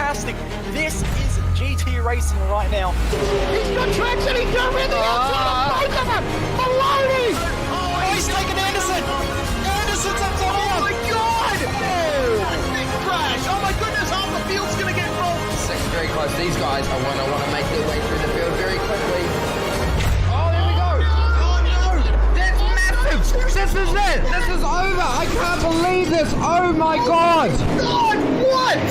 fantastic. This is GT racing right now. He's got traction, he's got rhythm, both of them! Maloney! Oh, he's taken Anderson! Anderson's up top! Oh my God! Oh. Big crash! Oh my goodness, half the field's going to get rolled! Second very close. These guys are going to want to make their way through the field very quickly. Oh, there we go! Oh no! That's massive! This is it! This is over! I can't believe this! Oh my God! God, what?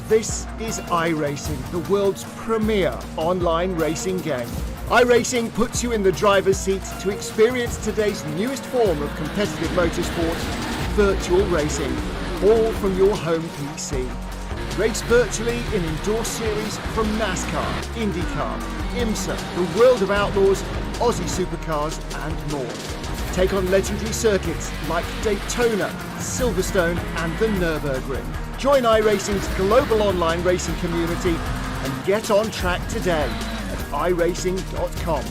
This is iRacing, the world's premier online racing game. iRacing puts you in the driver's seat to experience today's newest form of competitive motorsport, virtual racing, all from your home PC. Race virtually in endorsed series from NASCAR, IndyCar, IMSA, the World of Outlaws, Aussie Supercars and more. Take on legendary circuits like Daytona, Silverstone and the Nürburgring. Join iRacing's global online racing community and get on track today at iRacing.com.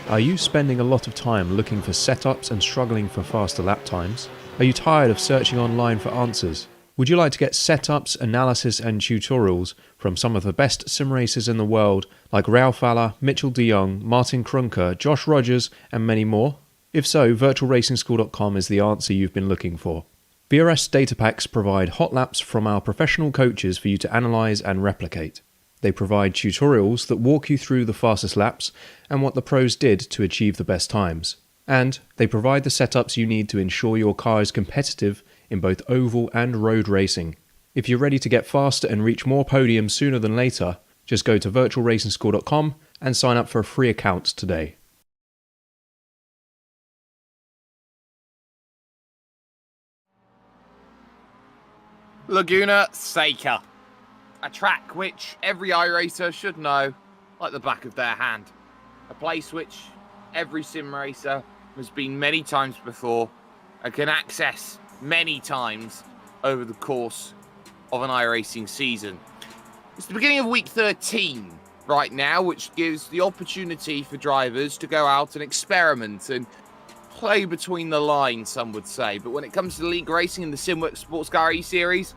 Are you spending a lot of time looking for setups and struggling for faster lap times? Are you tired of searching online for answers? Would you like to get setups, analysis and tutorials from some of the best sim racers in the world like Ralph Alla, Mitchell de Jong, Martin Krunker, Josh Rogers and many more? If so, virtualracingschool.com is the answer you've been looking for. VRS data packs provide hot laps from our professional coaches for you to analyse and replicate. They provide tutorials that walk you through the fastest laps and what the pros did to achieve the best times. And they provide the setups you need to ensure your car is competitive in both oval and road racing. If you're ready to get faster and reach more podiums sooner than later, just go to virtualracingschool.com and sign up for a free account today. Laguna, Seca. A track which every iRacer should know like the back of their hand. A place which every sim racer has been many times before and can access many times over the course of an iRacing season. It's the beginning of week 13 right now, which gives the opportunity for drivers to go out and experiment and play between the lines, some would say. But when it comes to league racing in the Simworx Sports Car E-Series,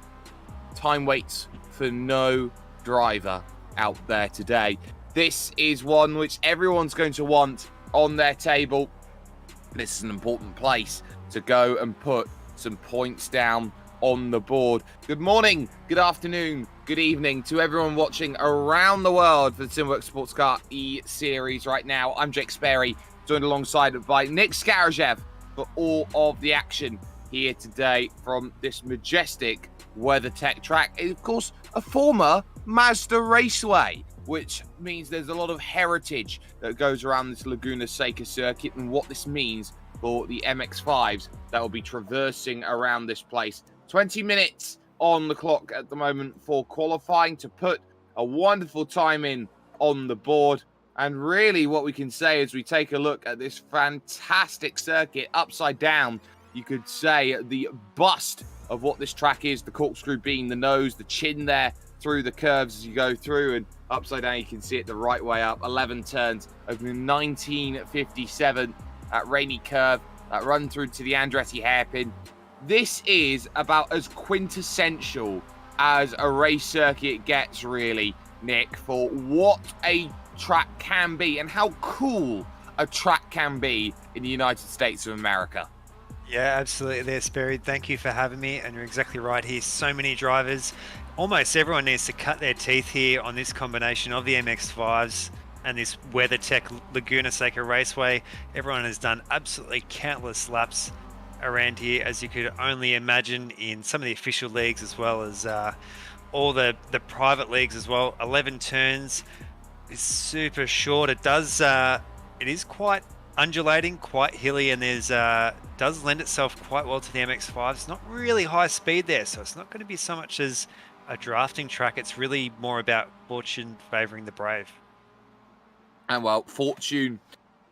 time waits for no driver out there today. This is one which everyone's going to want on their table. This is an important place to go and put some points down on the board. Good morning, good afternoon, good evening to everyone watching around the world for the Simworx Sports Car E-Series right now. I'm Jake Sperry, joined alongside by Nick Skarajev for all of the action here today from this majestic Weathertech track. Of course, a former Mazda Raceway, which means there's a lot of heritage that goes around this Laguna Seca circuit and what this means for the MX-5s that will be traversing around this place. 20 minutes on the clock at the moment for qualifying to put a wonderful time in on the board. And really what we can say as we take a look at this fantastic circuit upside down, you could say the bust of what this track is, the corkscrew being the nose, the chin there through the curves as you go through, and upside down you can see it the right way up. 11 turns over 1957 at rainy curve that run through to the Andretti hairpin. This is about as quintessential as a race circuit gets, really, Nick, for what a track can be and how cool a track can be in the United States of America. Yeah, absolutely there, Sperry. Thank you for having me, and you're exactly right here. So many drivers. Almost everyone needs to cut their teeth here on this combination of the MX-5s and this WeatherTech Laguna Seca Raceway. Everyone has done absolutely countless laps around here, as you could only imagine, in some of the official leagues as well as all the private leagues as well. 11 turns is super short. It is quite undulating, quite hilly, and there's does lend itself quite well to the MX-5. It's not really high speed there, so it's not going to be so much as a drafting track. It's really more about fortune favouring the brave. And well, fortune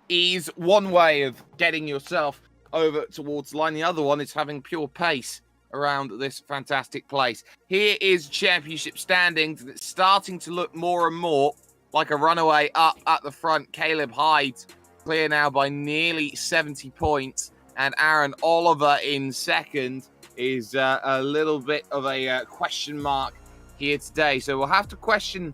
is one way of getting yourself over towards the line. The other one is having pure pace around this fantastic place. Here is championship standings. It's starting to look more and more like a runaway up at the front. Caleb Hyde clear now by nearly 70 points. And Aaron Oliver in second is a little bit of a question mark here today. So we'll have to question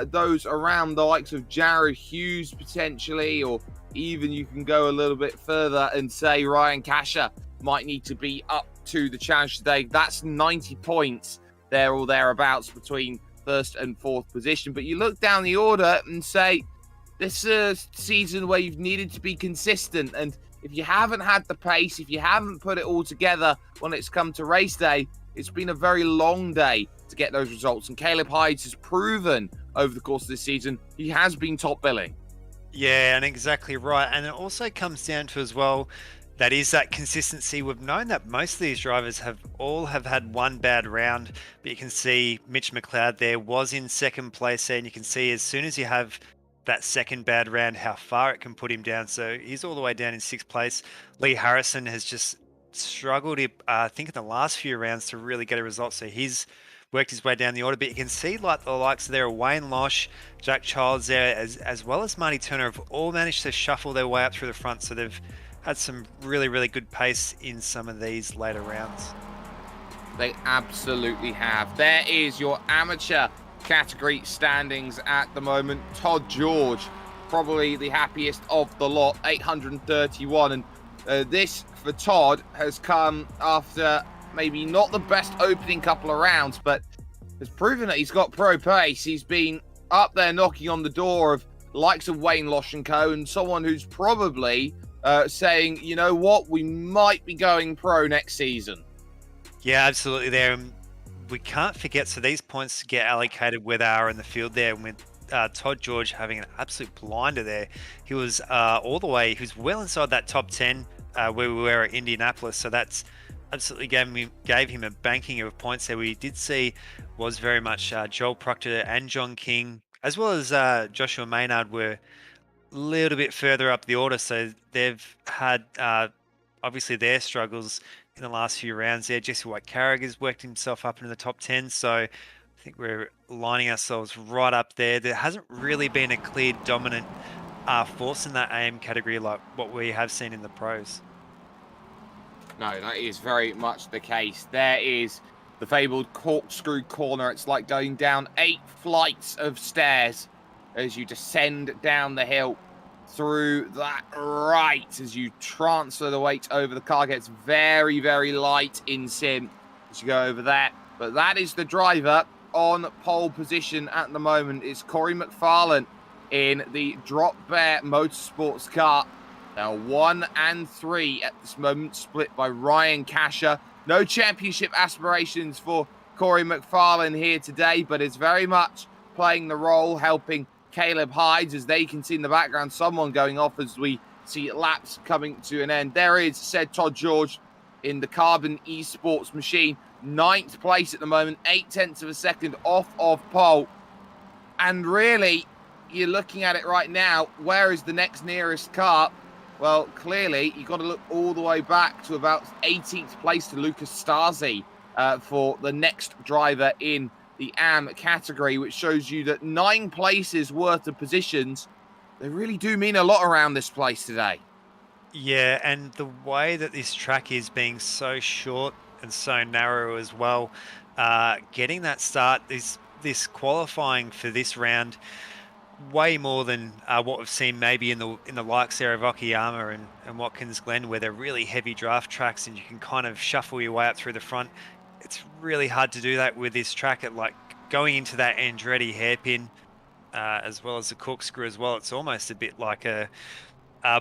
those around the likes of Jared Hughes potentially, or even you can go a little bit further and say Ryan Kasher might need to be up to the challenge today. That's 90 points there or thereabouts between first and fourth position. But you look down the order and say, this is a season where you've needed to be consistent. And if you haven't had the pace, if you haven't put it all together when it's come to race day, it's been a very long day to get those results. And Caleb Hyde has proven over the course of this season, he has been top billing. Yeah, and exactly right. And it also comes down to as well, that is that consistency. We've known that most of these drivers have had one bad round, but you can see Mitch McLeod there was in second place there, and you can see as soon as you have that second bad round, how far it can put him down. So he's all the way down in sixth place. Lee Harrison has just struggled, I think, in the last few rounds to really get a result. So he's worked his way down the order, but you can see like the likes of there, Wayne Losh, Jack Childs there, as well as Marty Turner have all managed to shuffle their way up through the front. So they've had some really, really good pace in some of these later rounds. They absolutely have. There is your amateur category standings at the moment. Todd George, probably the happiest of the lot, 831. And this for Todd has come after maybe not the best opening couple of rounds, but has proven that he's got pro pace. He's been up there knocking on the door of likes of Wayne Losh and co, and someone who's probably saying, you know what, we might be going pro next season. Yeah, absolutely there. We can't forget, so these points get allocated where they are in the field there. With Todd George having an absolute blinder there, he was all the way, he was well inside that top 10 where we were at Indianapolis. So that's absolutely gave him a banking of points there. We did see was very much Joel Proctor and John King, as well as Joshua Maynard, were a little bit further up the order. So they've had obviously their struggles in the last few rounds there. Jesse White-Carrick has worked himself up into the top 10. So I think we're lining ourselves right up there. There hasn't really been a clear dominant force in that AM category like what we have seen in the pros. No, that is very much the case. There is the fabled corkscrew corner. It's like going down 8 flights of stairs as you descend down the hill through that right as you transfer the weight over. The car gets very, very light in sim as you go over that. But that is the driver on pole position at the moment. It's Corey Mcfarlane in the Drop Bear Motorsports car. Now 1 and 3 at this moment, split by Ryan Kasher. No championship aspirations for Corey Mcfarlane here today, but it's very much playing the role, helping Caleb Hyde, as they can see in the background someone going off as we see laps coming to an end. There is said Todd George in the Carbon Esports machine, 9th place at the moment, 0.8 of a second off of pole. And really, you're looking at it right now, where is the next nearest car? Well, clearly, you've got to look all the way back to about 18th place to Lucas Stasi for the next driver in the AM category, which shows you that 9 places worth of positions, they really do mean a lot around this place today. Yeah, and the way that this track is being so short and so narrow as well, getting that start, this qualifying for this round, way more than what we've seen maybe in the likes there of Okayama and Watkins Glen, where they're really heavy draft tracks and you can kind of shuffle your way up through the front. It's really hard to do that with this track. At like going into that Andretti hairpin, as well as the corkscrew as well. It's almost a bit like a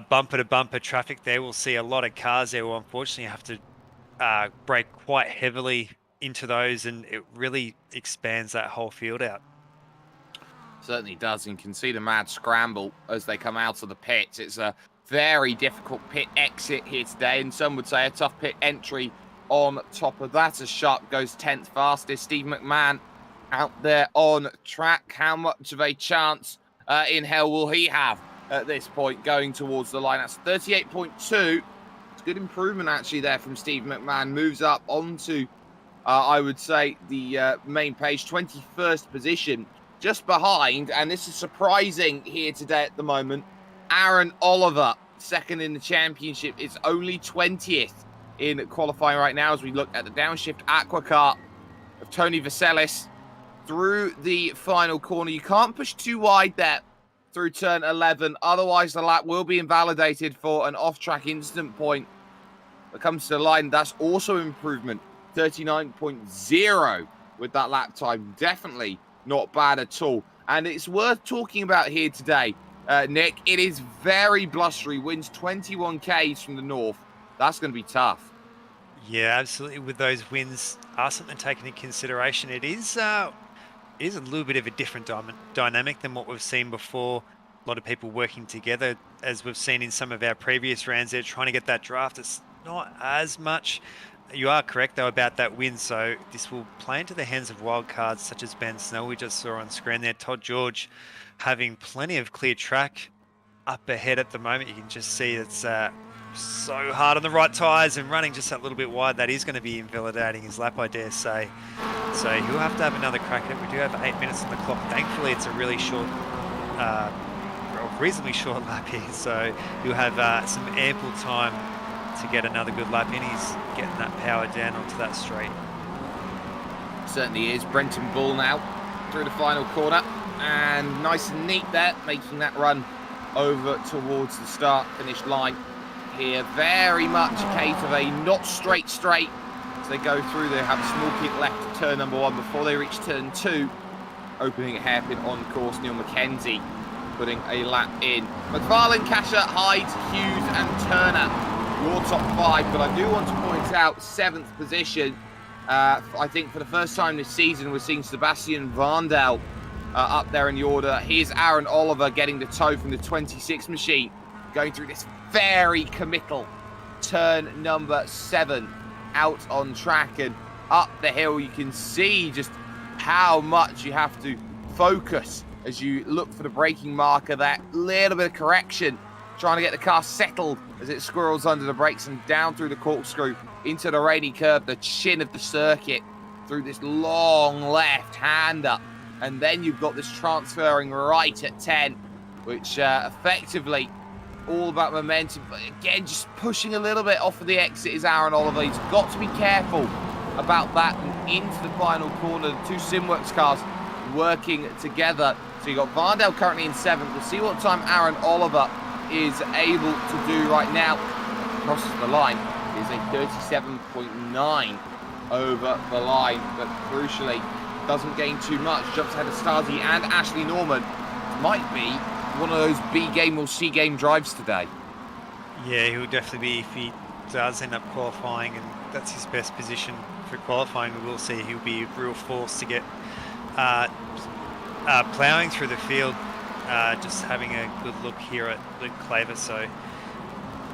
bumper to bumper traffic there. We'll see a lot of cars there will unfortunately have to brake quite heavily into those, and it really expands that whole field out. Certainly does, and you can see the mad scramble as they come out of the pits. It's a very difficult pit exit here today, and some would say a tough pit entry on top of that, as Sharp goes 10th fastest. Steve McMahon out there on track. How much of a chance in hell will he have at this point, going towards the line. That's 38.2. It's a good improvement, actually, there from Steve McMahon. Moves up onto, I would say, the main page, 21st position, just behind, and this is surprising here today at the moment, Aaron Oliver, second in the championship. It's only 20th in qualifying right now as we look at the downshift aqua kart of Tony Vaselis through the final corner. You can't push too wide there through turn 11, otherwise the lap will be invalidated for an off-track instant point. When it comes to the line, that's also improvement, 39.0 with that lap time. Definitely not bad at all. And it's worth talking about here today, Nick. It is very blustery, winds 21 k's from the north. That's going to be tough. Yeah, absolutely. With those winds, are something taken into consideration. It is a little bit of a different dynamic than what we've seen before. A lot of people working together, as we've seen in some of our previous rounds. They're trying to get that draft. It's not as much. You are correct, though, about that win. So this will play into the hands of wild cards such as Ben Snell, we just saw on screen there. Todd George having plenty of clear track up ahead at the moment. You can just see it's so hard on the right tyres and running just that little bit wide. That is going to be invalidating his lap, I dare say. So he'll have to have another crack at it. We do have 8 minutes on the clock. Thankfully, it's a really short, reasonably short lap here. So he'll have some ample time to get another good lap in. He's getting that power down onto that straight. Certainly is. Brenton Bull now through the final corner. And nice and neat there, making that run over towards the start-finish line here. Very much a case of a not straight. As they go through, they have a small kick left to turn number 1 before they reach turn 2. Opening a hairpin on course, Neil McKenzie putting a lap in. Mcfarlane, Kasher, Hyde, Hughes and Turner, your top 5. But I do want to point out 7th position. I think for the first time this season, we're seeing Sebastian Varndal up there in the order. Here's Aaron Oliver getting the tow from the 26 machine, going through this very committal turn number 7 out on track and up the hill. You can see just how much you have to focus as you look for the braking marker. That little bit of correction, trying to get the car settled as it squirrels under the brakes and down through the corkscrew into the rainy curve, the chin of the circuit, through this long left hand up. And then you've got this transferring right at 10, which effectively all about momentum. But again, just pushing a little bit off of the exit is Aaron Oliver. He's got to be careful about that. And into the final corner, the two Simworx cars working together. So you've got Varndale currently in 7th. We'll see what time Aaron Oliver is able to do right now. Crosses the line is a 37.9 over the line, but crucially doesn't gain too much. Jumps ahead of Stasi and Ashley Norman. Might be one of those B game or C game drives today. Yeah, he'll definitely be, if he does end up qualifying, and that's his best position for qualifying. We will see he'll be a real force to get ploughing through the field. Just having a good look here at Luke Claver. So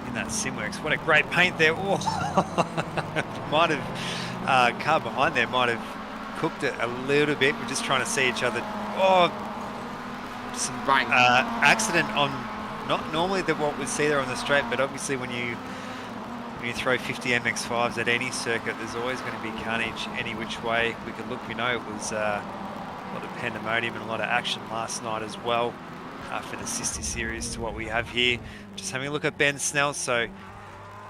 in that Simworx, what a great paint there. Oh, might have car behind there might have cooked it a little bit. We're just trying to see each other. Oh, some accident on, not normally what we see there on the straight, but obviously when you throw 50 MX5s at any circuit, there's always going to be carnage any which way we could look. We know it was a lot of pandemonium and a lot of action last night as well for the sister series to what we have here. Just having a look at Ben Snell. So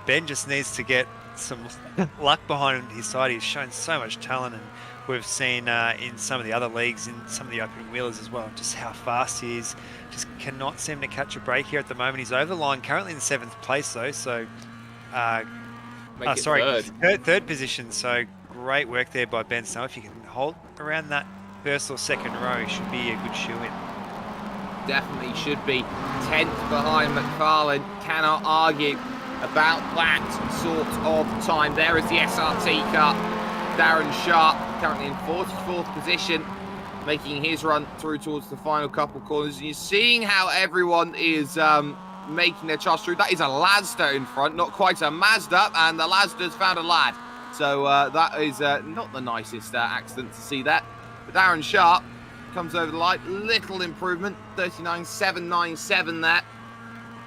Ben just needs to get some luck behind his side. He's shown so much talent, and we've seen in some of the other leagues, in some of the open wheelers as well, just how fast he is. Just cannot seem to catch a break here at the moment. He's over the line, currently in 7th place though, so third position. So great work there by Ben Snell. If you can hold around that first or second row, he should be a good shoe-in. Definitely should be. 10th behind Mcfarlane. Cannot argue about that sort of time. There is the SRT car. Darren Sharp currently in 44th position, making his run through towards the final couple corners. And you're seeing how everyone is making their charge through. That is a Lazda in front, not quite a Mazda, and the Lazda's found a lad. So that is not the nicest accident to see that. But Darren Sharp comes over the line, little improvement, 39.797 there.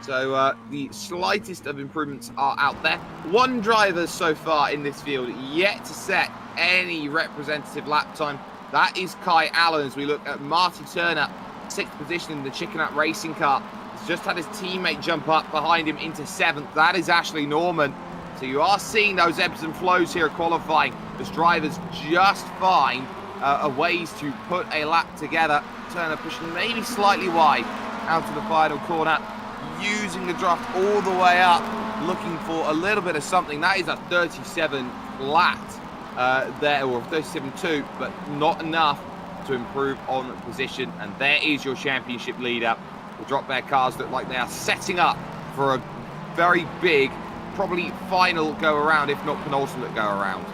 So the slightest of improvements are out there. One driver so far in this field yet to set any representative lap time. That is Kai Allen. As we look at Marty Turner, 6th position in the Chicken Up racing car. He's just had his teammate jump up behind him into 7th. That is Ashley Norman. So you are seeing those ebbs and flows here at qualifying as drivers just find ways to put a lap together. Turner pushing maybe slightly wide out to the final corner, using the draft all the way up, looking for a little bit of something. That is a 37 flat there, or 37.2, but not enough to improve on position. And there is your championship leader. The drop bear cars look like they are setting up for a very big, probably final go around, if not penultimate go around.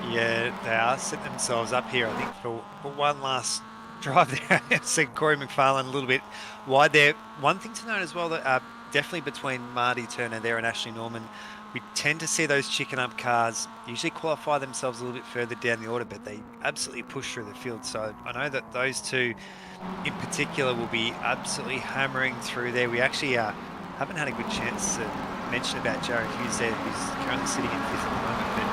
Yeah, they are setting themselves up here, I think, for one last drive there. So Corey Mcfarlane a little bit wide there. One thing to note as well, that definitely between Marty Turner there and Ashley Norman, we tend to see those chicken up cars usually qualify themselves a little bit further down the order, but they absolutely push through the field. So I know that those two in particular will be absolutely hammering through there. We actually haven't had a good chance to mention about Jared Hughes there, who's currently sitting in 5th at the moment, but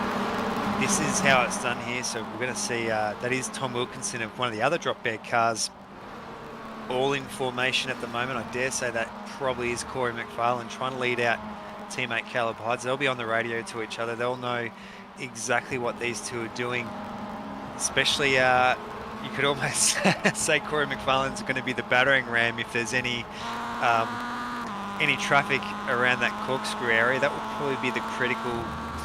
this is how it's done here. So we're going to see that is Tom Wilkinson of one of the other drop bear cars, all in formation at the moment. I dare say that probably is Corey Mcfarlane trying to lead out teammate Caleb Hydes. They'll be on the radio to each other. They'll know exactly what these two are doing, especially you could almost say Corey Mcfarlane's going to be the battering ram if there's any traffic around that corkscrew area. That will probably be the critical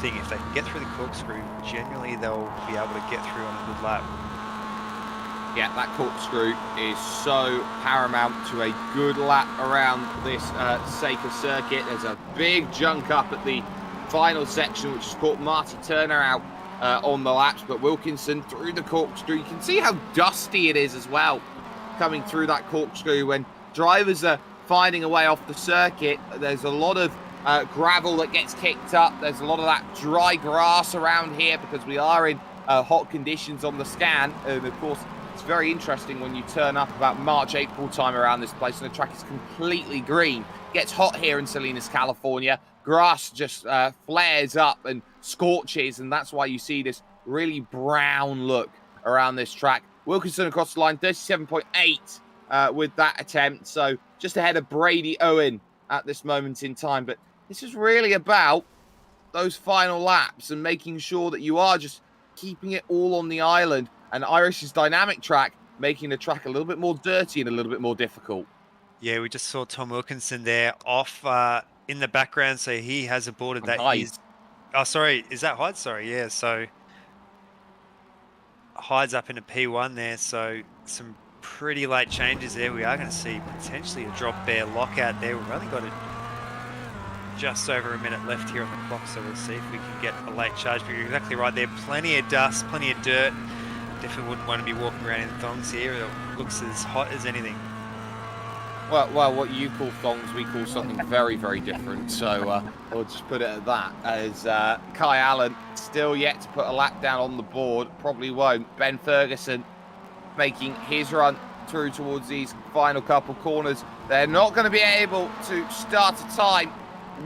thing. If they can get through the corkscrew, generally they'll be able to get through on a good lap. Yeah, that corkscrew is so paramount to a good lap around this Seca circuit. There's a big junk up at the final section, which has caught Marty Turner out on the laps, but Wilkinson through the corkscrew. You can see how dusty it is as well, coming through that corkscrew when drivers are finding a way off the circuit. There's a lot of gravel that gets kicked up. There's a lot of that dry grass around here because we are in hot conditions on the scan, and of course it's very interesting when you turn up about March, April time around this place and the track is completely green. Gets hot here in Salinas, California. Grass just flares up and scorches, and that's why you see this really brown look around this track. Wilkinson across the line, 37.8 with that attempt, so just ahead of Brady Owen at this moment in time. But this is really about those final laps and making sure that you are just keeping it all on the island, and iRacing's dynamic track making the track a little bit more dirty and a little bit more difficult. Yeah, we just saw Tom Wilkinson there off in the background, so he has aborted that. Oh, sorry, is that Hyde? Sorry, yeah, so Hyde's up into P1 there, so some pretty late changes there. We are going to see potentially a drop bear lockout there. We've only got just over a minute left here on the clock, so we'll see if we can get a late charge. But you're exactly right there. Plenty of dust, plenty of dirt. Definitely wouldn't want to be walking around in thongs here. It looks as hot as anything. Well, what you call thongs, we call something very, very different. So we'll just put it at that. As Kai Allen still yet to put a lap down on the board, probably won't. Ben Ferguson making his run through towards these final couple corners. They're not going to be able to start a time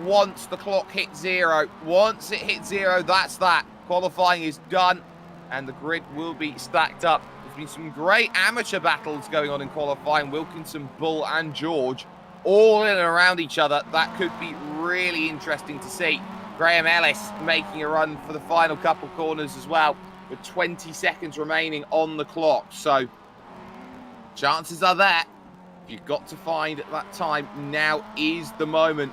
once the clock hits zero. Once it hits zero, that's that. Qualifying is done, and the grid will be stacked up. There's been some great amateur battles going on in qualifying. Wilkinson, Bull, and George all in and around each other. That could be really interesting to see. Graham Ellis making a run for the final couple corners as well, with 20 seconds remaining on the clock. So chances are there. You've got to find that time. Now is the moment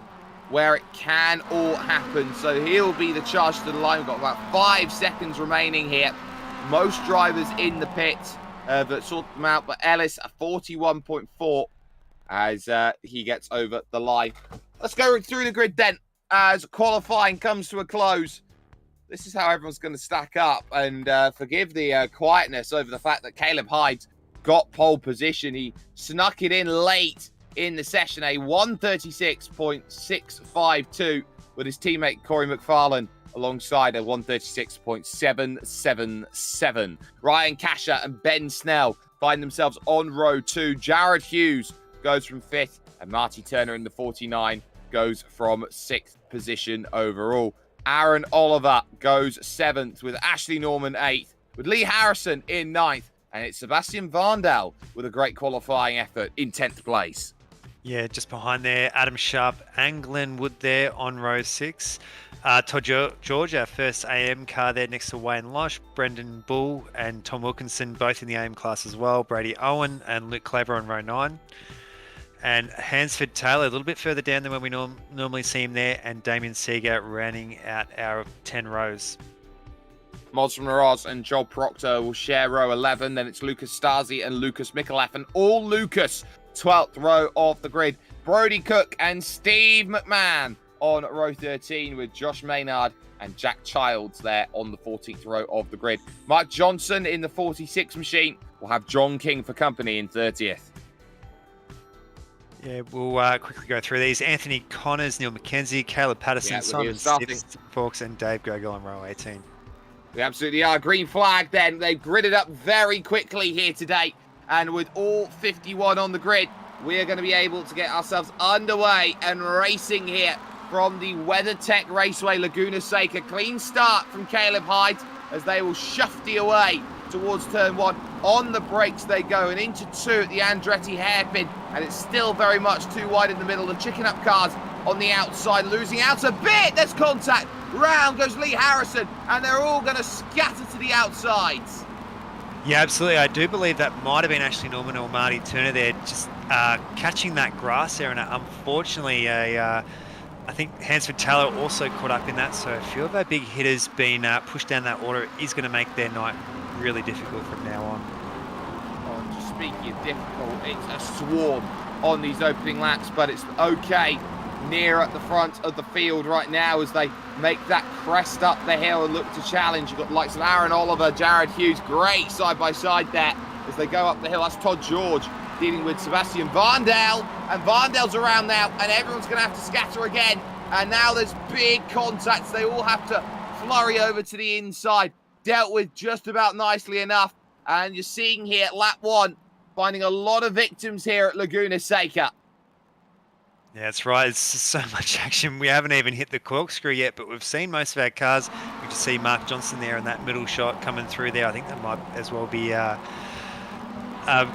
where it can all happen. So he'll be the charge to the line. We've got about 5 seconds remaining here. Most drivers in the pit that sort them out, but Ellis a 41.4 as he gets over the line. Let's go through the grid then as qualifying comes to a close. This is how everyone's going to stack up, and forgive the quietness over the fact that Caleb Hyde got pole position. He snuck it in late in the session, a 136.652 with his teammate Corey Mcfarlane alongside a 136.777. Ryan Casher and Ben Snell find themselves on row 2. Jared Hughes goes from 5th, and Marty Turner in the 49 goes from 6th position overall. Aaron Oliver goes 7th with Ashley Norman 8th, with Lee Harrison in 9th, and it's Sebastian Varndal with a great qualifying effort in 10th place. Yeah, just behind there, Adam Sharp and Glenn Wood there on row 6. Todd George, our first AM car there next to Wayne Losh, Brendan Bull and Tom Wilkinson, both in the AM class as well. Brady Owen and Luke Claver on row 9. And Hansford Taylor a little bit further down than when we normally see him there, and Damien Seeger rounding out our 10 rows. Mods from Roz and Joel Proctor will share row 11. Then it's Lucas Stasi and Lucas Michalef, and all Lucas, 12th row of the grid. Brody Cook and Steve McMahon on row 13, with Josh Maynard and Jack Childs there on the 14th row of the grid. Mark Johnson in the 46 machine will have John King for company in 30th. Yeah, we'll quickly go through these. Anthony Connors, Neil McKenzie, Caleb Patterson, Simon Stiff, Forks, and Dave Gogol on row 18. We absolutely are. Green flag then. They've gridded up very quickly here today. And with all 51 on the grid, we are going to be able to get ourselves underway and racing here from the WeatherTech Raceway, Laguna Seca. Clean start from Caleb Hyde as they will shufty away towards turn 1. On the brakes they go, and into 2 at the Andretti Hairpin, and it's still very much too wide in the middle. The chicken up cars on the outside, losing out a bit. There's contact. Round goes Lee Harrison, and they're all going to scatter to the outsides. Yeah, absolutely. I do believe that might have been Ashley Norman or Marty Turner there, just catching that grass there, and unfortunately, I think Hansford Taylor also caught up in that. So a few of our big hitters being pushed down that order is going to make their night really difficult from now on. Oh, just speaking of difficult, it's a swarm on these opening laps, but it's okay near at the front of the field right now as they make that crest up the hill and look to challenge. You've got the likes of Aaron Oliver, Jared Hughes, great side-by-side there as they go up the hill. That's Todd George dealing with Sebastian Varndal, and Varndal's around now, and everyone's going to have to scatter again. And now there's big contacts. They all have to flurry over to the inside. Dealt with just about nicely enough. And you're seeing here lap 1, finding a lot of victims here at Laguna Seca. Yeah, that's right. It's so much action. We haven't even hit the corkscrew yet, but we've seen most of our cars. We can see Mark Johnson there in that middle shot coming through there. I think that might as well be a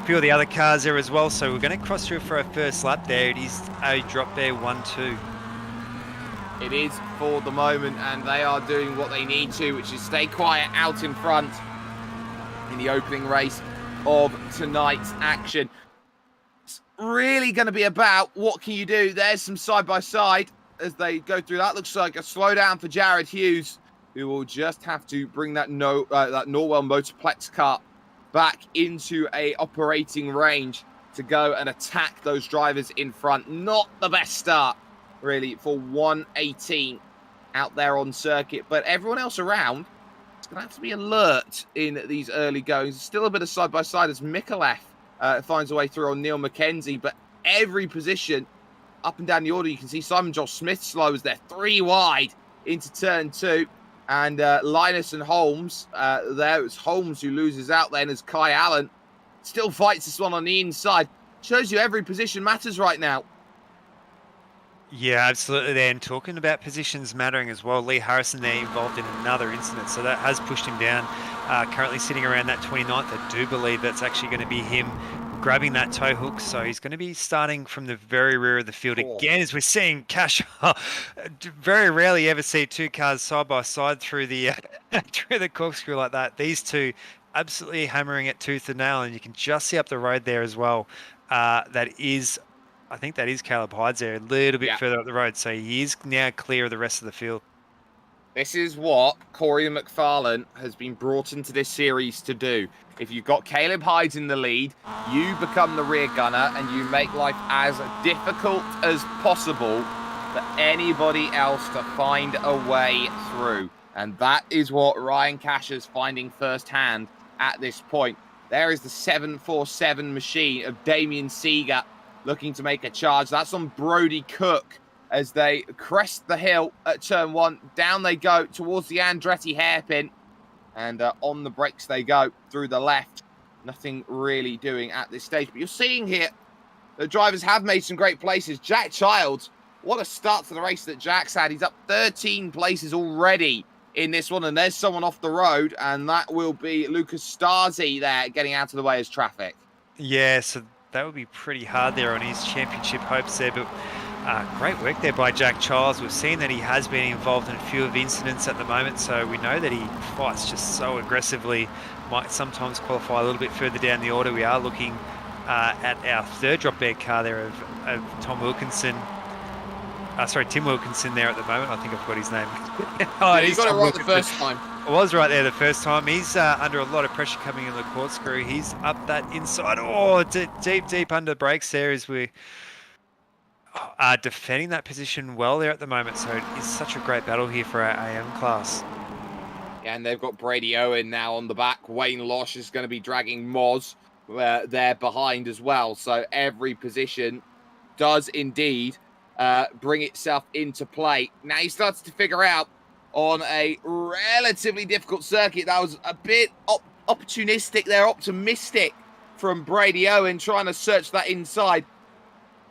few of the other cars there as well. So we're going to cross through for our first lap there. It is a drop there, 1-2. It is for the moment, and they are doing what they need to, which is stay quiet out in front in the opening race of tonight's action. It's really going to be about what can you do. There's some side-by-side as they go through. That looks like a slowdown for Jared Hughes, who will just have to bring that Norwell Motorplex car back into a operating range to go and attack those drivers in front. Not the best start, really, for 118 out there on circuit, but everyone else around is going to have to be alert in these early goings. Still a bit of side-by-side as Michalef finds a way through on Neil McKenzie, but every position up and down the order, you can see Simon Joel Smith slow as they're 3 wide into turn 2, and Linus and Holmes, there it's Holmes who loses out then as Kai Allen still fights this one on the inside. Shows you every position matters right now. Yeah, absolutely there. And talking about positions mattering as well, Lee Harrison there involved in another incident, so that has pushed him down. Currently sitting around that 29th. I do believe that's actually going to be him grabbing that tow hook, so he's going to be starting from the very rear of the field again, as we're seeing Cash. Very rarely ever see 2 cars side by side through the through the corkscrew like that. These two absolutely hammering it tooth and nail, and you can just see up the road there as well. I think that is Caleb Hyde's there, a little bit further up the road, so he is now clear of the rest of the field. This is what Corey Mcfarlane has been brought into this series to do. If you've got Caleb Hyde in the lead, you become the rear gunner and you make life as difficult as possible for anybody else to find a way through. And that is what Ryan Cash is finding firsthand at this point. There is the 747 machine of Damien Seeger looking to make a charge. That's on Brody Cook as they crest the hill at turn 1. Down they go towards the Andretti hairpin. And on the brakes they go through the left. Nothing really doing at this stage. But you're seeing here the drivers have made some great places. Jack Childs what a start to the race that Jack's had. He's up 13 places already in this one, and there's someone off the road, and that will be Lucas Stasi there getting out of the way as traffic. Yeah, so that would be pretty hard there on his championship hopes there, but great work there by Jack Childs. We've seen that he has been involved in a few of incidents at the moment, so we know that he fights just so aggressively, might sometimes qualify a little bit further down the order. We are looking at our third drop bear car there of Tom Wilkinson. Tim Wilkinson there at the moment. I think I've got his name. You got it right the first time. I was right there the first time. He's under a lot of pressure coming in the corkscrew. He's up that inside. Oh, deep under brakes there as we are defending that position well there at the moment. So it is such a great battle here for our AM class. Yeah, and they've got Brady Owen now on the back. Wayne Losh is going to be dragging Moz there behind as well. So every position does indeed bring itself into play. Now he starts to figure out on a relatively difficult circuit. That was a bit opportunistic there, optimistic from Brady Owen, trying to search that inside.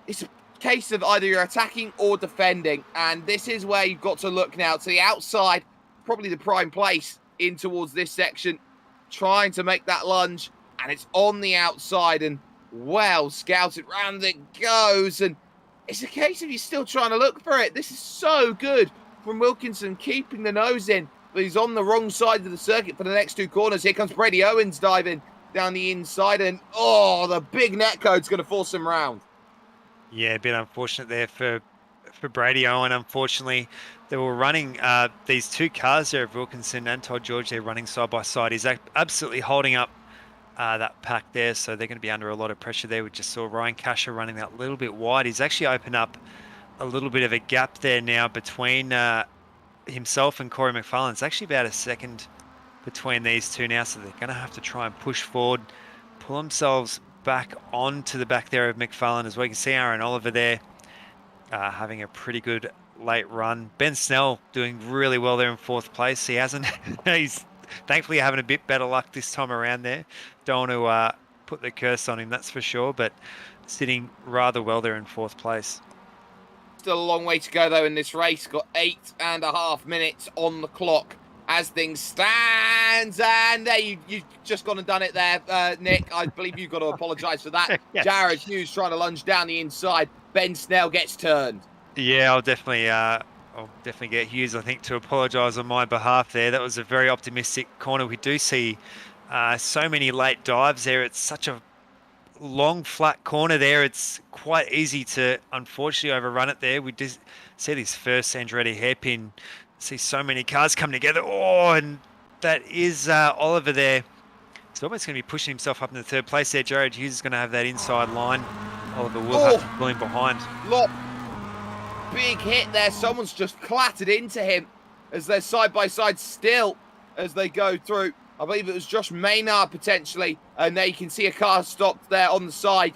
It's a case of either you're attacking or defending, and this is where you've got to look now to the outside, probably the prime place in towards this section, trying to make that lunge, and it's on the outside, and well scouted, round it goes, and it's a case of you still trying to look for it. This is so good from Wilkinson, keeping the nose in, but he's on the wrong side of the circuit for the next two corners. Here comes Brady Owens diving down the inside, and the big net code's going to force him round. Yeah, a bit unfortunate there for Brady Owen. Unfortunately, they were running these two cars there of Wilkinson and Todd George. They're running side by side. He's absolutely holding up that pack there, so they're going to be under a lot of pressure there. We just saw Ryan Casher running that little bit wide. He's actually opened up a little bit of a gap there now between himself and Corey Mcfarlane. It's actually about a second between these two now, so they're going to have to try and push forward, pull themselves back onto the back there of Mcfarlane as well. You can see Aaron Oliver there having a pretty good late run. Ben Snell doing really well there in fourth place. He's thankfully having a bit better luck this time around there. Don't want to put the curse on him, that's for sure, but sitting rather well there in fourth place. Still a long way to go though in this race. Got 8.5 minutes on the clock as things stand, and there you've just gone and done it there, Nick. I believe you've got to apologise for that. Yes. Jared Hughes trying to lunge down the inside. Ben Snell gets turned. Yeah, I'll definitely get Hughes, I think, to apologise on my behalf there. That was a very optimistic corner. We do see so many late dives there. It's such a long, flat corner there. It's quite easy to, unfortunately, overrun it there. We did see this first Andretti hairpin. See so many cars come together. Oh, and that is Oliver there. He's almost going to be pushing himself up in the third place there. Jared Hughes is going to have that inside line. Oliver will have to pull him behind. Look, big hit there. Someone's just clattered into him as they're side by side still as they go through. I believe it was Josh Maynard potentially, and there you can see a car stopped there on the side.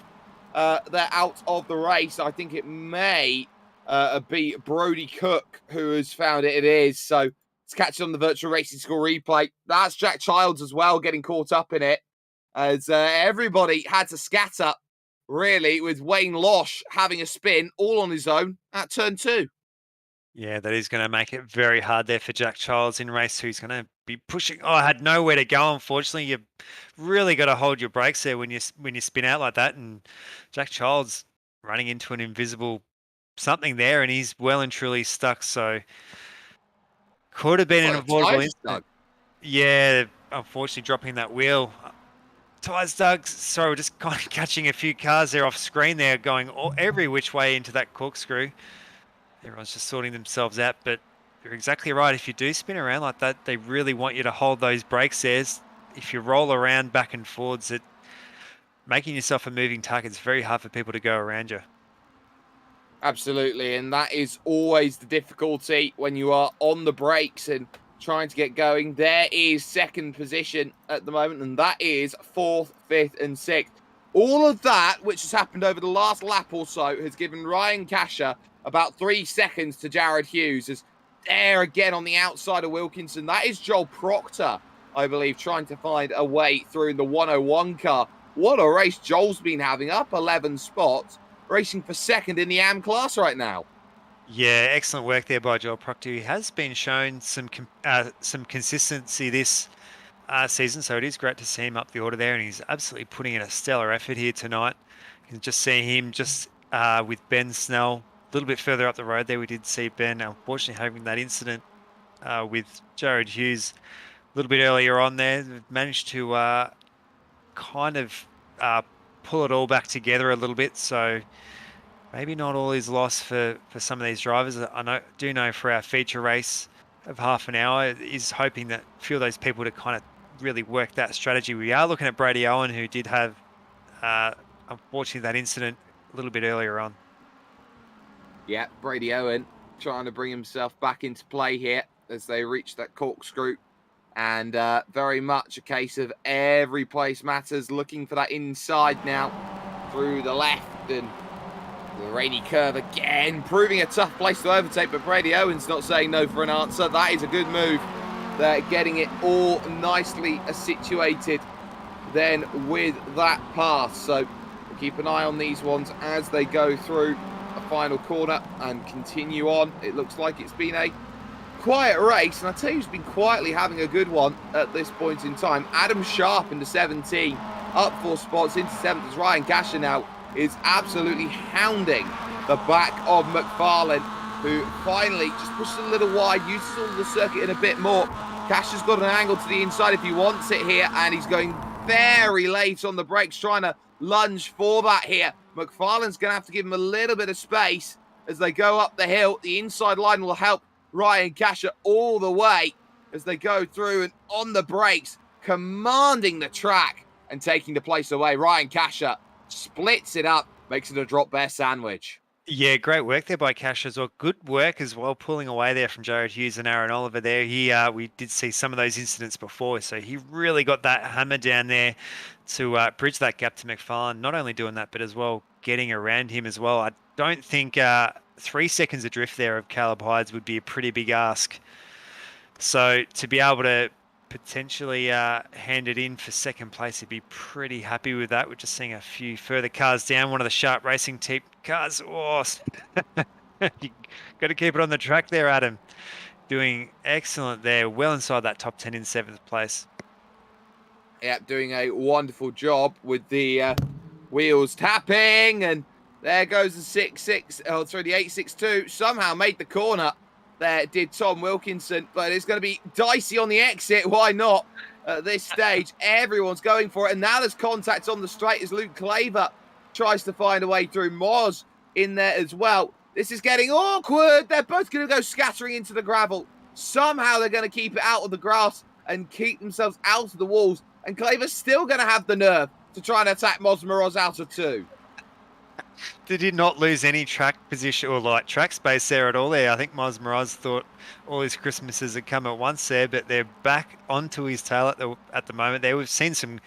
They're out of the race. I think it may be Brody Cook who has found it. It is. So it's catching on the virtual racing school replay. That's Jack Childs as well getting caught up in it as everybody had to scatter really with Wayne Losh having a spin all on his own at turn 2. Yeah, that is going to make it very hard there for Jack Childs in race 2. He's going to be pushing. Oh, I had nowhere to go, unfortunately. You've really got to hold your brakes there when you spin out like that. And Jack Childs running into an invisible something there, and he's well and truly stuck. So could have been an avoidable incident. Yeah, unfortunately dropping that wheel. Tyres dug. Sorry, we're just kind of catching a few cars there off screen there going every which way into that corkscrew. Everyone's just sorting themselves out, but you're exactly right. If you do spin around like that, they really want you to hold those brakes there. If you roll around back and forwards, making yourself a moving target is very hard for people to go around you. Absolutely, and that is always the difficulty when you are on the brakes and trying to get going. There is second position at the moment, and that is 4th, 5th, and 6th. All of that, which has happened over the last lap or so, has given Ryan Casher about 3 seconds to Jared Hughes. As there again on the outside of Wilkinson, that is Joel Proctor, I believe, trying to find a way through in the 101 car. What a race Joel's been having, up 11 spots, racing for second in the AM class right now. Yeah, excellent work there by Joel Proctor. He has been shown some consistency this season, so it is great to see him up the order there, and he's absolutely putting in a stellar effort here tonight. You can just see him just with Ben Snell a little bit further up the road there. We did see Ben, unfortunately, having that incident with Jared Hughes a little bit earlier on there. They've managed to kind of pull it all back together a little bit, so maybe not all is lost for some of these drivers. Do know for our feature race of half an hour is hoping that a few of those people to kind of really work that strategy. We are looking at Brady Owen, who did have, unfortunately, that incident a little bit earlier on. Yeah, Brady Owen trying to bring himself back into play here as they reach that corkscrew. And very much a case of every place matters, looking for that inside now through the left, and the rainy curve again, proving a tough place to overtake, but Brady Owen's not saying no for an answer. That is a good move. They're getting it all nicely situated then with that pass. So we'll keep an eye on these ones as they go through a final corner and continue on. It looks like it's been a quiet race, and I tell you who's been quietly having a good one at this point in time. Adam Sharp into 17, up 4 spots into 7th as Ryan Gasher now is absolutely hounding the back of Mcfarlane, who finally just pushes a little wide, uses all of the circuit in a bit more. Cash has got an angle to the inside if he wants it here, and he's going very late on the brakes, trying to lunge for that here. Mcfarlane's going to have to give him a little bit of space as they go up the hill. The inside line will help Ryan Gasher all the way as they go through, and on the brakes, commanding the track and taking the place away. Ryan Gasher splits it up, makes it a drop bear sandwich. Yeah, great work there by Cash as well. Good work as well, pulling away there from Jared Hughes and Aaron Oliver there. We did see some of those incidents before, so he really got that hammer down there to bridge that gap to Mcfarlane. Not only doing that, but as well getting around him as well. I don't think 3 seconds adrift there of Caleb Hydes would be a pretty big ask. So to be able to potentially hand it in for second place, he'd be pretty happy with that. We're just seeing a few further cars down. One of the Sharp Racing team cars. Oh, you got to keep it on the track there, Adam. Doing excellent there. Well inside that top 10 in 7th place. Yeah, doing a wonderful job with the wheels tapping, and there goes the 862. Somehow made the corner. There did Tom Wilkinson, but it's going to be dicey on the exit. Why not? At this stage, everyone's going for it. And now there's contact on the straight as Luke Claver tries to find a way through. Moz in there as well. This is getting awkward. They're both going to go scattering into the gravel. Somehow they're going to keep it out of the grass and keep themselves out of the walls. And Claver's still going to have the nerve to try and attack Moz Moroz out of 2. They did not lose any track position or like track space there at all there. I think Moz Moroz thought all his Christmases had come at once there, but they're back onto his tail at the moment there. We've seen some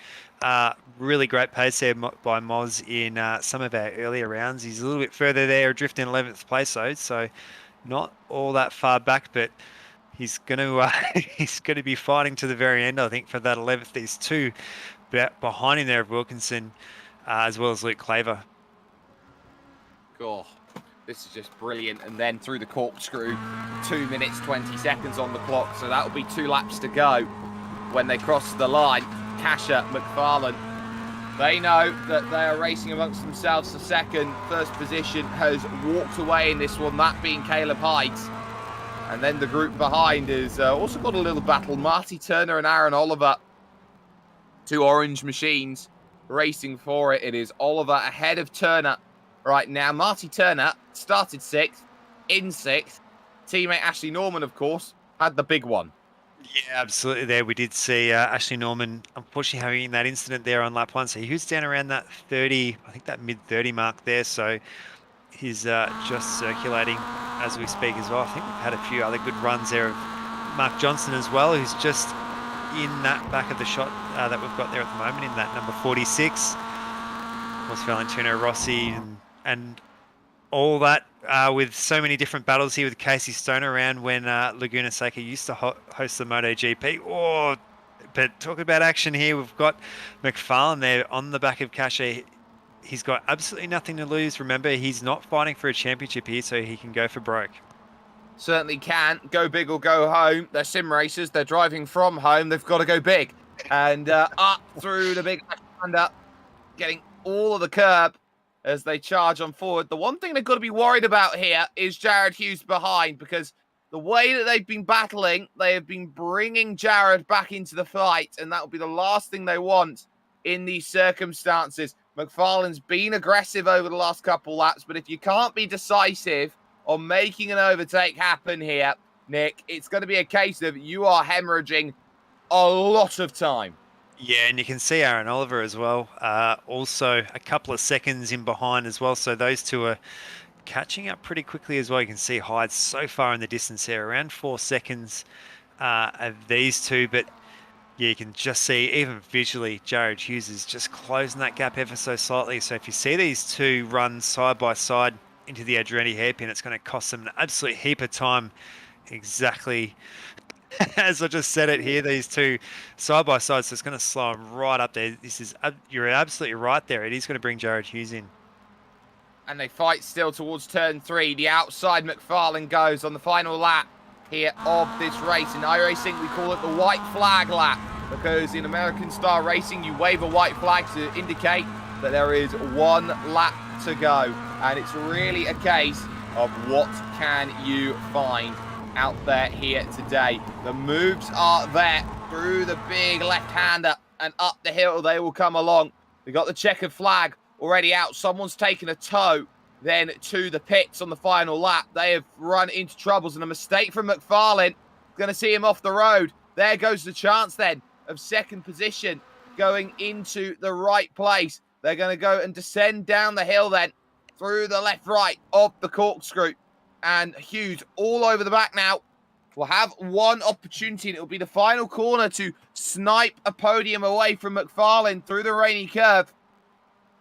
really great pace there by Moz in some of our earlier rounds. He's a little bit further there, adrift in 11th place though, so not all that far back, but he's going to be fighting to the very end, I think, for that 11th. These two behind him there of Wilkinson, as well as Luke Claver. Oh, this is just brilliant. And then through the corkscrew, 2 minutes, 20 seconds on the clock. So that will be 2 laps to go when they cross the line. Casher, Mcfarlane, they know that they are racing amongst themselves for second. First position has walked away in this one, that being Caleb Hydes. And then the group behind has also got a little battle. Marty Turner and Aaron Oliver, 2 orange machines racing for it. It is Oliver ahead of Turner right now. Marty Turner started 6th, in 6th. Teammate Ashley Norman, of course, had the big one. Yeah, absolutely. There we did see Ashley Norman, unfortunately, having that incident there on lap 1. So he was down around that 30, I think that mid-30 mark there. So he's just circulating as we speak as well. I think we've had a few other good runs there of Mark Johnson as well, who's just in that back of the shot that we've got there at the moment in that number 46. Of course, Valentino Rossi and all that with so many different battles here with Casey Stone around when Laguna Seca used to host the MotoGP. Oh, but talk about action here. We've got Mcfarlane there on the back of Casher. he's got absolutely nothing to lose. Remember, he's not fighting for a championship here, so he can go for broke. Certainly can. Go big or go home. They're sim racers. They're driving from home. They've got to go big. And up through the big left-hander, getting all of the curb as they charge on forward. The one thing they've got to be worried about here is Jared Hughes behind, because the way that they've been battling, they have been bringing Jared back into the fight, and that will be the last thing they want in these circumstances. Mcfarlane's been aggressive over the last couple laps, but if you can't be decisive on making an overtake happen here, Nick, it's going to be a case of you are hemorrhaging a lot of time. Yeah, and you can see Aaron Oliver as well. Also a couple of seconds in behind as well. So those two are catching up pretty quickly as well. You can see Hyde so far in the distance there, around 4 seconds of these two. But yeah, you can just see, even visually, Jared Hughes is just closing that gap ever so slightly. So if you see these two run side by side into the Adretti hairpin, it's going to cost them an absolute heap of time. Exactly as I just said it here, these two side by side, so it's going to slow them right up there. You're absolutely right there. It is going to bring Jared Hughes in. And they fight still towards turn 3. The outside Mcfarlane goes on the final lap here of this race. In iRacing, we call it the white flag lap, because in American style racing, you wave a white flag to indicate that there is one lap to go. And it's really a case of what can you find out there here today. The moves are there through the big left-hander, and up the hill they will come along. They got the checkered flag already out. Someone's taken a tow then to the pits on the final lap. They have run into troubles, and a mistake from Mcfarlane. Going to see him off the road. There goes the chance then of second position going into the right place. They're going to go and descend down the hill then through the left-right of the corkscrew. And Hughes all over the back now will have one opportunity, and it'll be the final corner to snipe a podium away from Mcfarlane through the rainy curve.